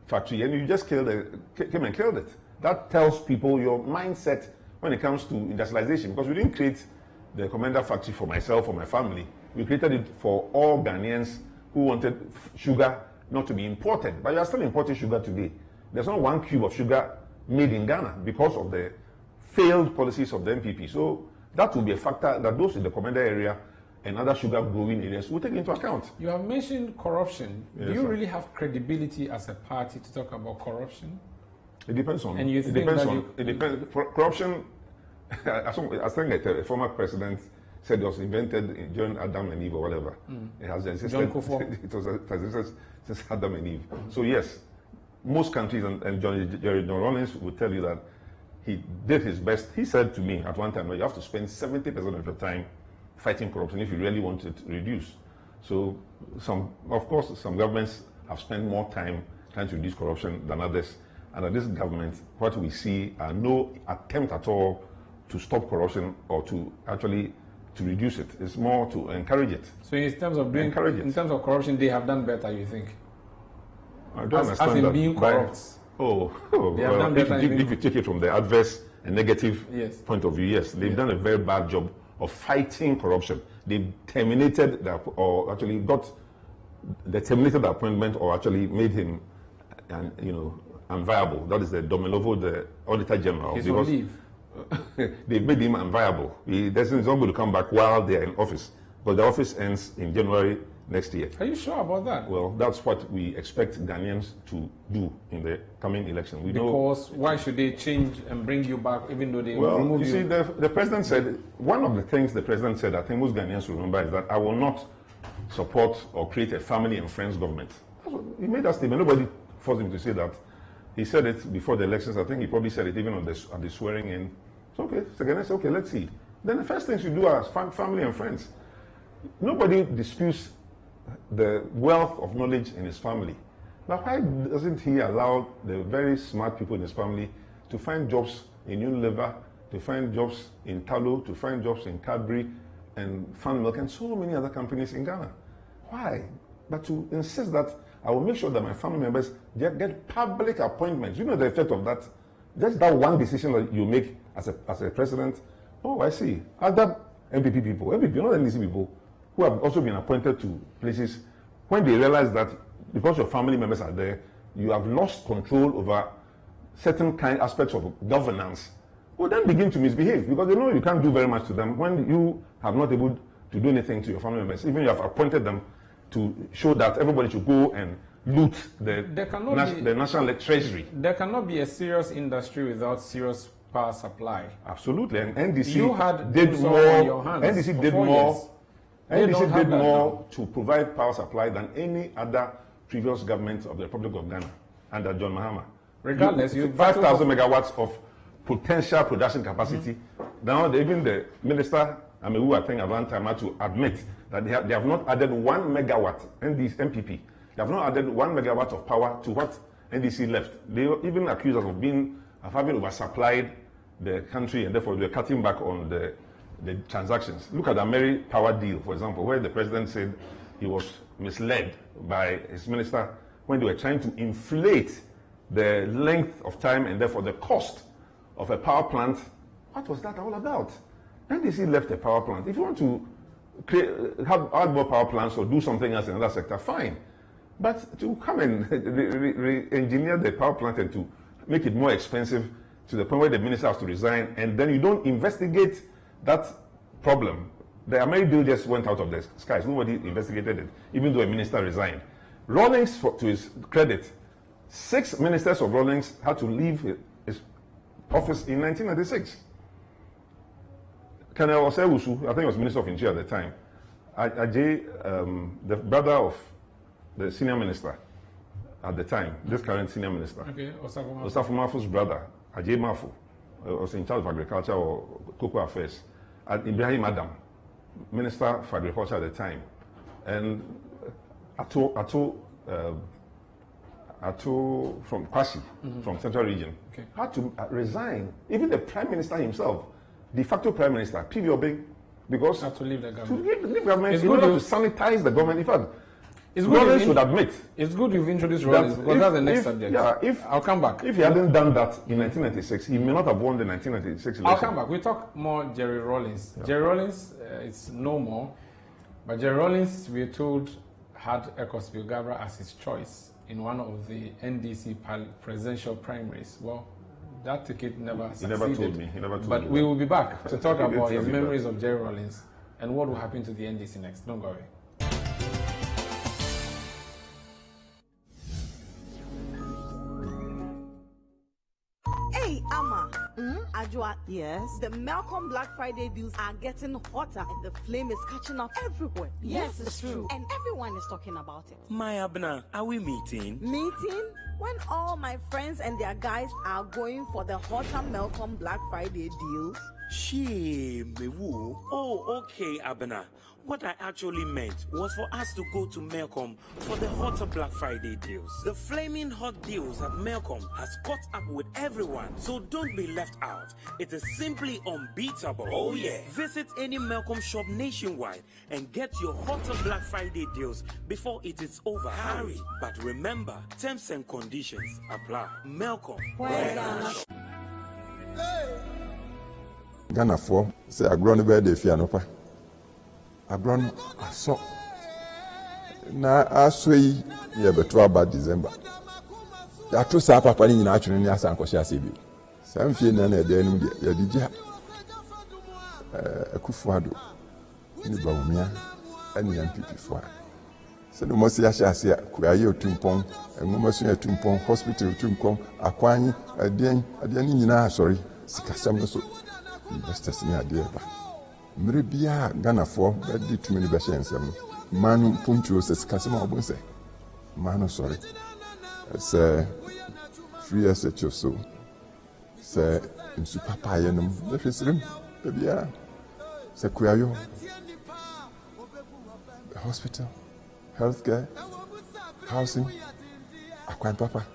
factory, and you just came and killed it. That tells people your mindset when it comes to industrialization, because we didn't create the commander factory for myself or my family. We created it for all Ghanaians who wanted sugar not to be imported. But you are still importing sugar today. There's not 1 cube of sugar made in Ghana because of the failed policies of the MPP. So that will be a factor that those in the commander area and other sugar growing areas will take into account. You have mentioned corruption. Yes, do you really have credibility as a party to talk about corruption? It depends on. And you think it depends. Corruption, I think a former president said it was invented during Adam and Eve or whatever. It has existed. It has existed since Adam and Eve. So yes, most countries, and Jerry John Rawlings will tell you that he did his best. He said to me at one time, well, you have to spend 70% of your time fighting corruption if you really want it reduced. So of course, some governments have spent more time trying to reduce corruption than others. And at this government, what we see are no attempt at all to stop corruption or to actually to reduce it. It's more to encourage it. So in terms of in terms of corruption, they have done better, you think? I don't understand as in that. Being corrupt. If you take it from the adverse and negative point of view, yes, they've done a very bad job of fighting corruption. They terminated terminated the appointment, or actually made him, unviable. That is the Domilovo, the Auditor General. He's on leave. They made him unviable. He's not going to come back while they are in office, but the office ends in January next year. Are you sure about that? Well, that's what we expect Ghanaians to do in the coming election. Why should they change and bring you back, even though they remove you? You see, the president said, one of the things the president said, I think most Ghanaians will remember, is that I will not support or create a family and friends government. He made that statement. Nobody forced him to say that. He said it before the elections. I think he probably said it even at the swearing in. So Ghanaians said, okay, let's see. Then the first thing you do are family and friends. Nobody disputes the wealth of knowledge in his family. Now, why doesn't he allow the very smart people in his family to find jobs in Unilever, to find jobs in Talo, to find jobs in Cadbury and Fan Milk and so many other companies in Ghana? Why? But to insist that I will make sure that my family members get public appointments. You know the effect of that? Just that one decision that you make as a president. Oh, I see. Other MPP people, not NDC people, who have also been appointed to places, when they realize that because your family members are there, you have lost control over certain aspects of governance, will then begin to misbehave, because they know you can't do very much to them when you have not able to do anything to your family members. Even you have appointed them to show that everybody should go and loot the national treasury. There cannot be a serious industry without serious power supply. Absolutely, and NDC did more. NDC did more. NDC did more to provide power supply than any other previous government of the Republic of Ghana under John Mahama. Regardless, 5,000 megawatts of potential production capacity. Now, even the minister, Umaru, I think, at one time had to admit that they have not added 1 megawatt, MPP. They have not added 1 megawatt of power to what NDC left. They even accused us of having oversupplied the country, and therefore they're cutting back on the transactions. Look at the Mary Power deal, for example, where the president said he was misled by his minister when they were trying to inflate the length of time and therefore the cost of a power plant. What was that all about? NDC left a power plant. If you want to add more power plants or do something else in another sector, fine. But to come and re-engineer the power plant and to make it more expensive to the point where the minister has to resign, and then you don't investigate that problem. The Ameri bill just went out of the skies. Nobody investigated it, even though a minister resigned. Rawlings, to his credit, 6 ministers of Rawlings had to leave his office in 1996. Colonel Osewusu, I think he was Minister of Interior at the time, Ajay, the brother of the senior minister at the time, this current senior minister, Osafo Mafu's brother, Ajay Mafu, was in charge of agriculture or cocoa affairs, and Ibrahim Adam, Minister for Agriculture at the time, and Ato from Kwasi, from Central Region, had to resign. Even the Prime Minister himself, de facto Prime Minister, P.V. Obeng, because had to leave the government. To leave the government in order to sanitize the government. In fact, Rawlings should admit. It's good you've introduced Rawlings, because that's the next subject. Yeah, I'll come back. If he hadn't done that in 1996, he may not have won the 1996 election. I'll come back. We'll talk more Jerry Rawlings. Yeah. Jerry Rawlings, it's no more. But Jerry Rawlings, we're told, had Ekow Spio-Garbrah as his choice in one of the NDC presidential primaries. Well, that ticket never succeeded. He never told me. He never told me. But we will be back to talk about his memories of Jerry Rawlings and what will happen to the NDC next. Don't go away. Hey, Amma. Ajua. Yes? The Malcolm Black Friday deals are getting hotter and the flame is catching up everywhere. Yes, it's true. And everyone is talking about it. My Abna, are we meeting? Meeting? When all my friends and their guys are going for the hotter Malcolm Black Friday deals? Oh, okay, Abna. What I actually meant was for us to go to Malcolm for the hotter Black Friday deals. The flaming hot deals at Malcolm has caught up with everyone, so don't be left out. It is simply unbeatable. Oh yeah. Visit any Malcolm shop nationwide and get your hotter Black Friday deals before it is over. Hurry. But remember, terms and conditions apply. Malcolm. Ghana for say agro no be dey fia no pa. Agro no aso. Na aso yi ye beto aba December. Ya to sa papa ni nyina atwene ni asan kwhye ase bi. Sam fie na na de enu de ya digya. Akufuado ni bawumia ani MPP fo. Se no mo se ya ase kuaye otumpon, enwoma so ya tumpon, hospital otumpon, akwan aden ni nyina asori. Sikasam no so investors ni ade ba mre bia Ghana for bedi tumi ni be hensem manu puncho se sikasam obonse manu sorry se free SHO so se nsu papa ye no be hwesrem bia se kuayo hospital healthcare housing akwan papa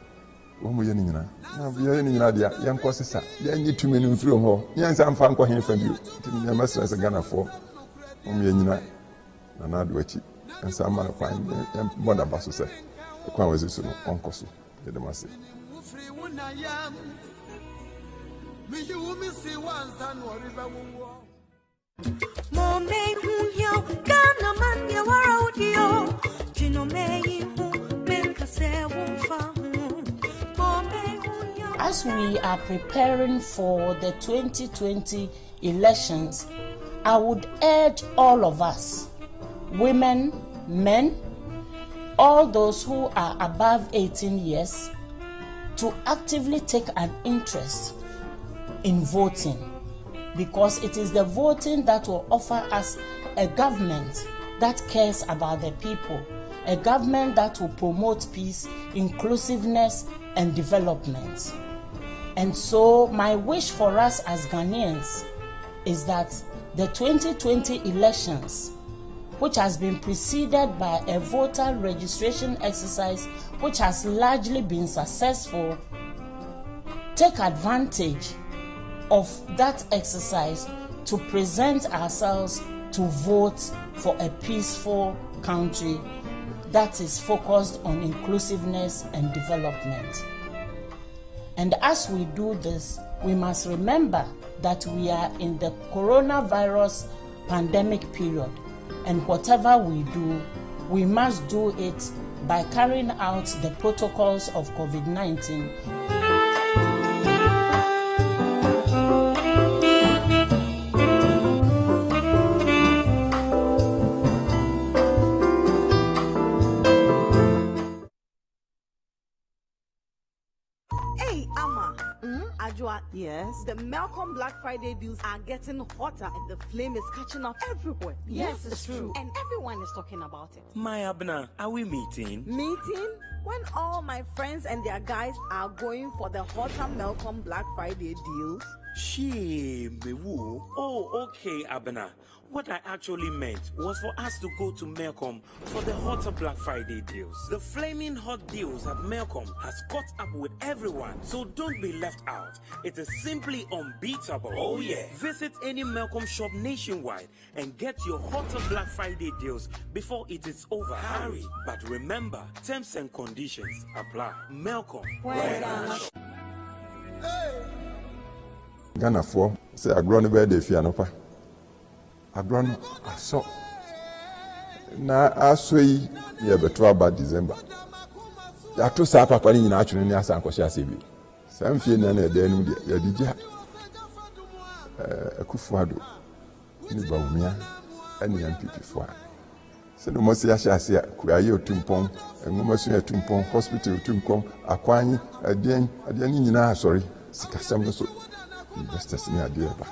omo ye nyina na bia ni nyina dia yanko sesa ya nyi tumi ni mfiri ho nyansa mfa nkɔ hen fa bio nti nyama stress Ghana for omo ye nyina na na do achi nsa ma kwan boda baso se kwan wazi so no onko so ye de mase mo me hunyo Ghana man ya warodio jino me hu men kase wonfa. As we are preparing for the 2020 elections, I would urge all of us, women, men, all those who are above 18 years, to actively take an interest in voting, because it is the voting that will offer us a government that cares about the people, a government that will promote peace, inclusiveness, and development. And so my wish for us as Ghanaians is that the 2020 elections, which has been preceded by a voter registration exercise which has largely been successful, take advantage of that exercise to present ourselves to vote for a peaceful country that is focused on inclusiveness and development. And as we do this, we must remember that we are in the coronavirus pandemic period, and whatever we do, we must do it by carrying out the protocols of COVID-19. Yes. The Malcolm Black Friday deals are getting hotter and the flame is catching up everywhere. Yes, it's true. And everyone is talking about it. My Abna, are we meeting? Meeting? When all my friends and their guys are going for the hotter Malcolm Black Friday deals? Oh, okay, Abna. What I actually meant was for us to go to Melcom for the hotter Black Friday deals. The flaming hot deals at Melcom has caught up with everyone, so don't be left out. It is simply unbeatable. Oh yeah. Visit any Melcom shop nationwide and get your hotter Black Friday deals before it is over. Hurry. But remember, terms and conditions apply. Melcom. Ghana for say agro no be dey fi anopa. Agro no aso. Na aso yi ye beto aba December. Ya to sa papa ni nyina atwene ni asa ankohye asebi. Sam fie na na de enu de ya digya. Akufuado ni bawumia ani MPP fo a. Se no mo se ya hyase kuraye otumpon, enwoma so ya tumpon, hospital otunkom, akwanyi, aden ni nyina asori. Sikasam no so investors ni ade ba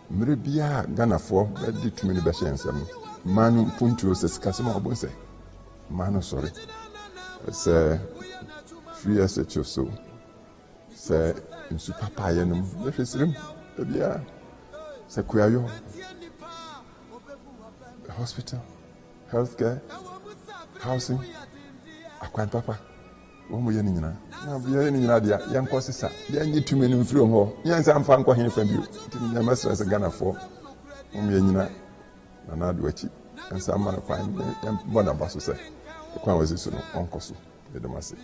mre bia Ghana for di tumi ni be hyensam manu puntu se sikasam obonse manu sorry se free SHO so se nsu papa yenum ye hwesirim bia se kuayo hospital healthcare housing akwan papa Omo ye nyina na bia ni nyina dia ye nko sesa dia nyi tumi ni mfiri ho ye nsa mfa nko hen fa bio ti na masra se Ghana for omo ye nyina na na do achi nsa ma na kwa ye bona baso se kwa wazi so no onko so ye do mase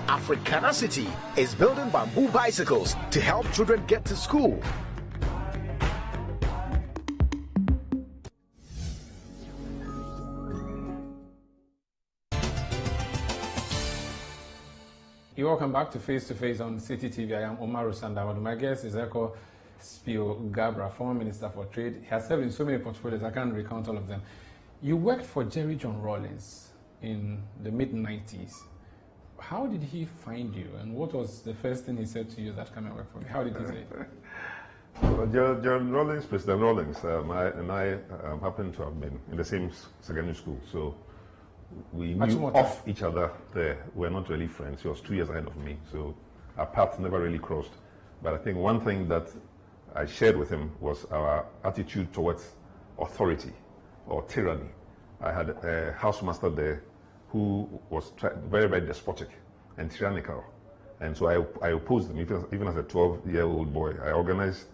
Africana City is building bamboo bicycles to help children get to school. You're welcome back to Face on City TV. I am Umaru Sanda Amadu. My guest is Ekow Spio-Garbrah, former Minister for Trade. He has served in so many portfolios, I can't recount all of them. You worked for Jerry John Rawlings in the mid-90s. How did he find you, and what was the first thing he said to you that came and work for me? How did he say it? Well, John Rawlings, President Rawlings, I happened to have been in the same secondary school, so we knew of each other there. We're not really friends. He was 2 years ahead of me, so our paths never really crossed. But I think one thing that I shared with him was our attitude towards authority or tyranny. I had a housemaster there who was very, very despotic and tyrannical. And so I opposed him, even as a 12-year-old boy. I organized,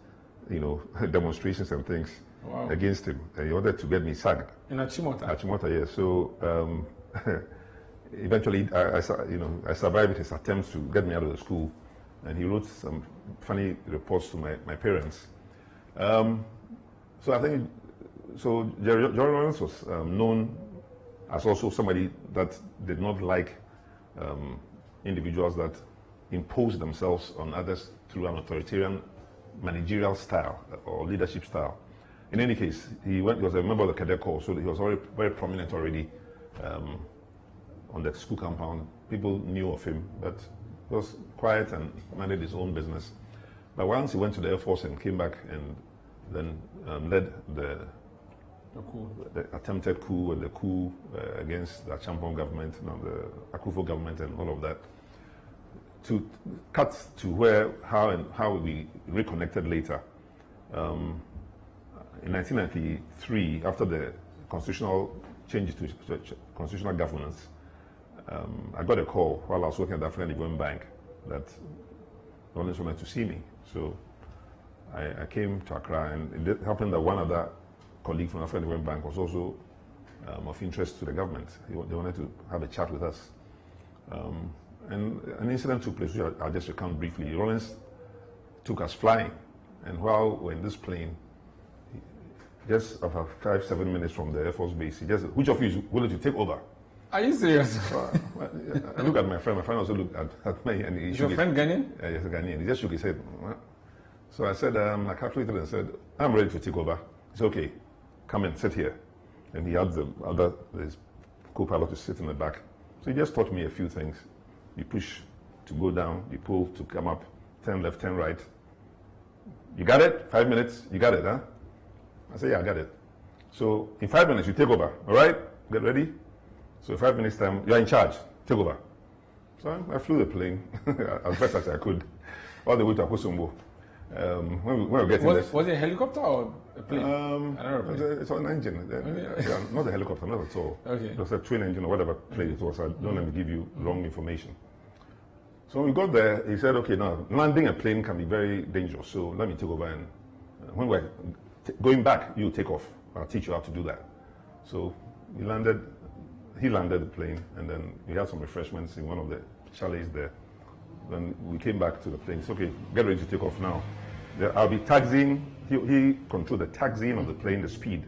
demonstrations and things against him. And he wanted to get me sacked. In Achimota? Achimota, yes. So eventually, I survived his attempts to get me out of the school. And he wrote some funny reports to my parents. So I think So Jerry Lawrence was known as also somebody that did not like individuals that impose themselves on others through an authoritarian managerial style or leadership style. In any case, he was a member of the Cadet Corps, so he was already very prominent already on the school compound. People knew of him, but he was quiet and minded his own business. But once he went to the Air Force and came back and then led the attempted coup and the coup against the Champon government, the Akufo government and all of that, to cut to how we reconnected later. In 1993, after the constitutional changes to constitutional governance, I got a call while I was working at the African Development Bank that Lawrence wanted to see me. So I came to Accra, and it happened that one other colleague from the African Development Bank was also of interest to the government. They wanted to have a chat with us. And an incident took place, which I'll just recount briefly. Lawrence took us flying, and while we're in this plane, just after 5-7 minutes from the Air Force base, he just, which of you is willing to take over? Are you serious? I look at my friend also looked at me, and he is your friend Ghanaian? Yeah, he's a Ghanaian. He just shook his head. So I said, I calculated and said, I'm ready to take over. He said, okay, come and sit here. And he had his co-pilot to sit in the back. So he just taught me a few things. You push to go down, you pull to come up, turn left, turn right. You got it? 5 minutes, you got it, huh? I said, yeah, I got it. So in 5 minutes, you take over, all right? Get ready? So in 5 minutes time, you're in charge, take over. So I flew the plane as best as I could, all the way to Akosombo. When we were getting this. Was it a helicopter or a plane? It's an engine. Yeah, not a helicopter, not at all. Okay. It was a twin engine or whatever plane it was. I don't let me give you wrong information. So when we got there, he said, okay, now landing a plane can be very dangerous, so let me take over, and when we're going back, you take off. I'll teach you how to do that. So he landed the plane, and then we had some refreshments in one of the chalets there. Then we came back to the plane. It's okay, get ready to take off now. I'll be taxiing. He controlled the taxiing of the plane, the speed.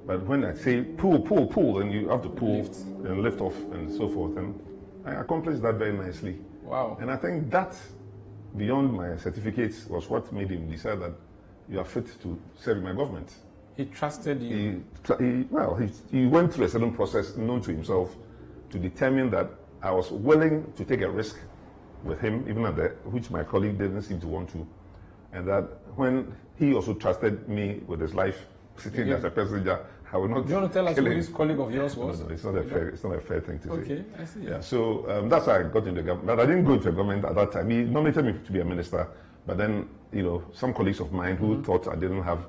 But when I say pull, then you have to pull and lift off and so forth. And I accomplished that very nicely. Wow. And I think that, beyond my certificates, was what made him decide that you are fit to serve in my government. He trusted you? He went through a certain process known to himself to determine that I was willing to take a risk with him, even which my colleague didn't seem to want to. And that when he also trusted me with his life, sitting as a passenger, I would not. Do you want to tell us who this colleague of yours was? No, it's not a fair thing to say. Okay, I see. Yeah, so that's how I got into the government. But I didn't go into the government at that time. He nominated me to be a minister, but then, some colleagues of mine who thought I didn't have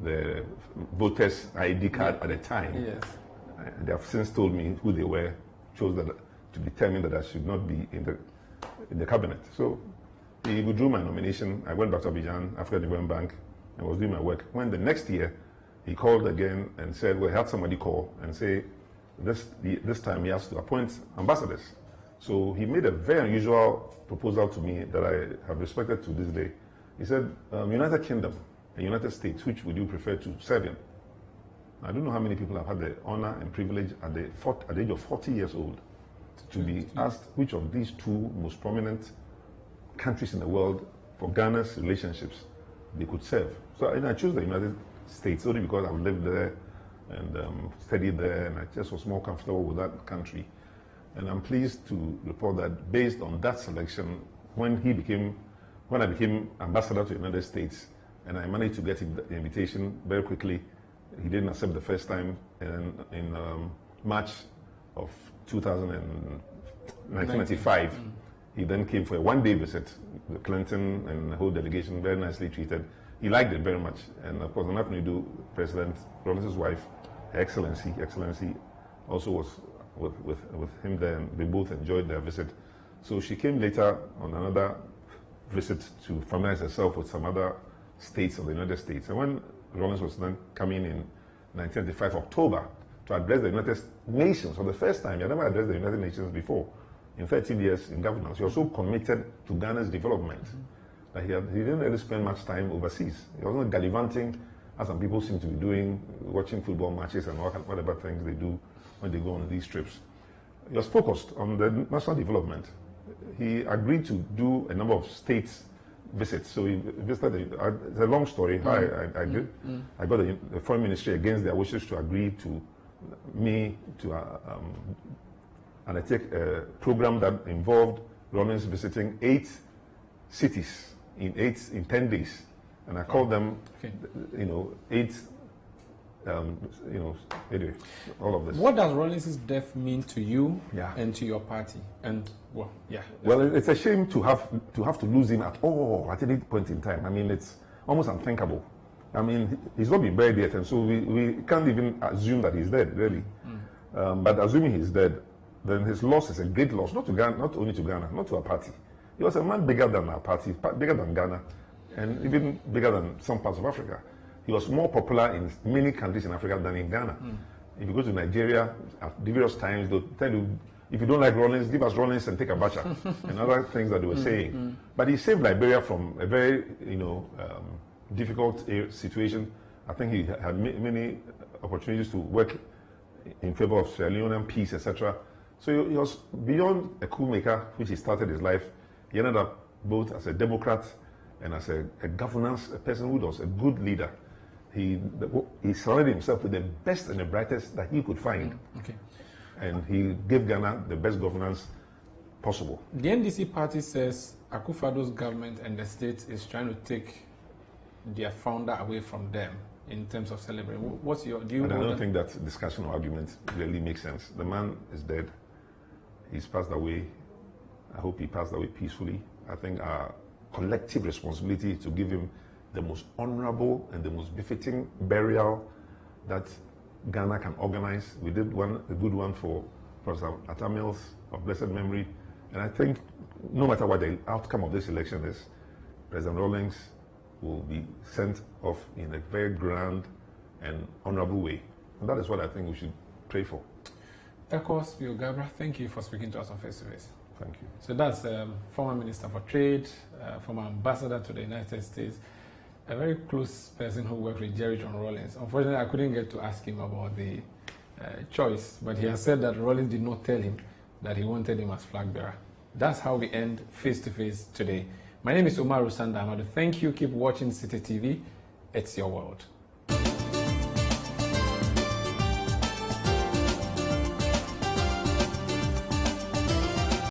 the voters' ID card at the time, they have since told me who they were, chose that to determine that I should not be in the cabinet. So he withdrew my nomination. I went back to Abidjan, African Development Bank, and was doing my work. When the next year, he called again and said, well, he had somebody call and say, this time he has to appoint ambassadors. So he made a very unusual proposal to me that I have respected to this day. He said, United Kingdom and United States, which would you prefer to serve in? I don't know how many people have had the honor and privilege at the age of 40 years old to be asked which of these two most prominent countries in the world for Ghana's relationships they could serve. So I chose the United States only because I've lived there and studied there, and I just was more comfortable with that country. And I'm pleased to report that based on that selection, when I became ambassador to the United States, and I managed to get him the invitation very quickly. He didn't accept the first time, and in March of 1995, he then came for a one-day visit. The Clinton and the whole delegation, very nicely treated. He liked it very much, and of course, I'm happy to do President Lawrence's wife, Her Excellency, also was with him there, and they both enjoyed their visit. So she came later on another visit to familiarize herself with some other states of the United States. And when Lawrence was then coming in 1995 October to address the United Nations for the first time, he had never addressed the United Nations before. In 13 years in governance, he was so committed to Ghana's development that he didn't really spend much time overseas. He was not gallivanting as some people seem to be doing, watching football matches and whatever things they do when they go on these trips. He was focused on the national development. He agreed to do a number of states visits. So he visited, it's a long story. I got the foreign ministry against their wishes to agree to me to undertake a program that involved Rawlings visiting 8 cities in 10 days. And I called them, 8, anyway, all of this. What does Rawlings' death mean to you and to your party? And, Well, it's a shame to have to lose him at all, at any point in time. I mean, it's almost unthinkable. I mean, he's not been buried yet, and so we can't even assume that he's dead, really. But assuming he's dead, then his loss is a great loss, not to Ghana, not only to Ghana, not to our party. He was a man bigger than our party, bigger than Ghana, and even bigger than some parts of Africa. He was more popular in many countries in Africa than in Ghana. If you go to Nigeria at various times, they'll tell you, if you don't like Rawlings, give us Rawlings and take Abacha, and other things that they were saying. But he saved Liberia from a very, difficult situation. I think he had many opportunities to work in favor of Sierra Leonean peace, etc. So he was beyond a coup maker, which he started his life. He ended up both as a Democrat and as a governance, a person who was a good leader. He surrounded himself with the best and the brightest that he could find. And he gave Ghana the best governance possible. The NDC party says Akufo-Addo's government and the state is trying to take their founder away from them in terms of celebrating. What's your view? I don't think that discussion or argument really makes sense. The man is dead. He's passed away. I hope he passed away peacefully. I think our collective responsibility to give him the most honorable and the most befitting burial that Ghana can organize. We did a good one for Professor Atta Mills of blessed memory. And I think no matter what the outcome of this election is, President Rawlings will be sent off in a very grand and honorable way. And that is what I think we should pray for. Ekow Spio-Garbrah, thank you for speaking to us on Face to Face. Thank you. So that's former Minister for Trade, former ambassador to the United States, a very close person who worked with Jerry John Rawlings. Unfortunately, I couldn't get to ask him about the choice, but he has said that Rawlings did not tell him that he wanted him as flag bearer. That's how we end Face to Face today. My name is Umaru Sanda Amadu. Thank you. Keep watching City TV. It's your world.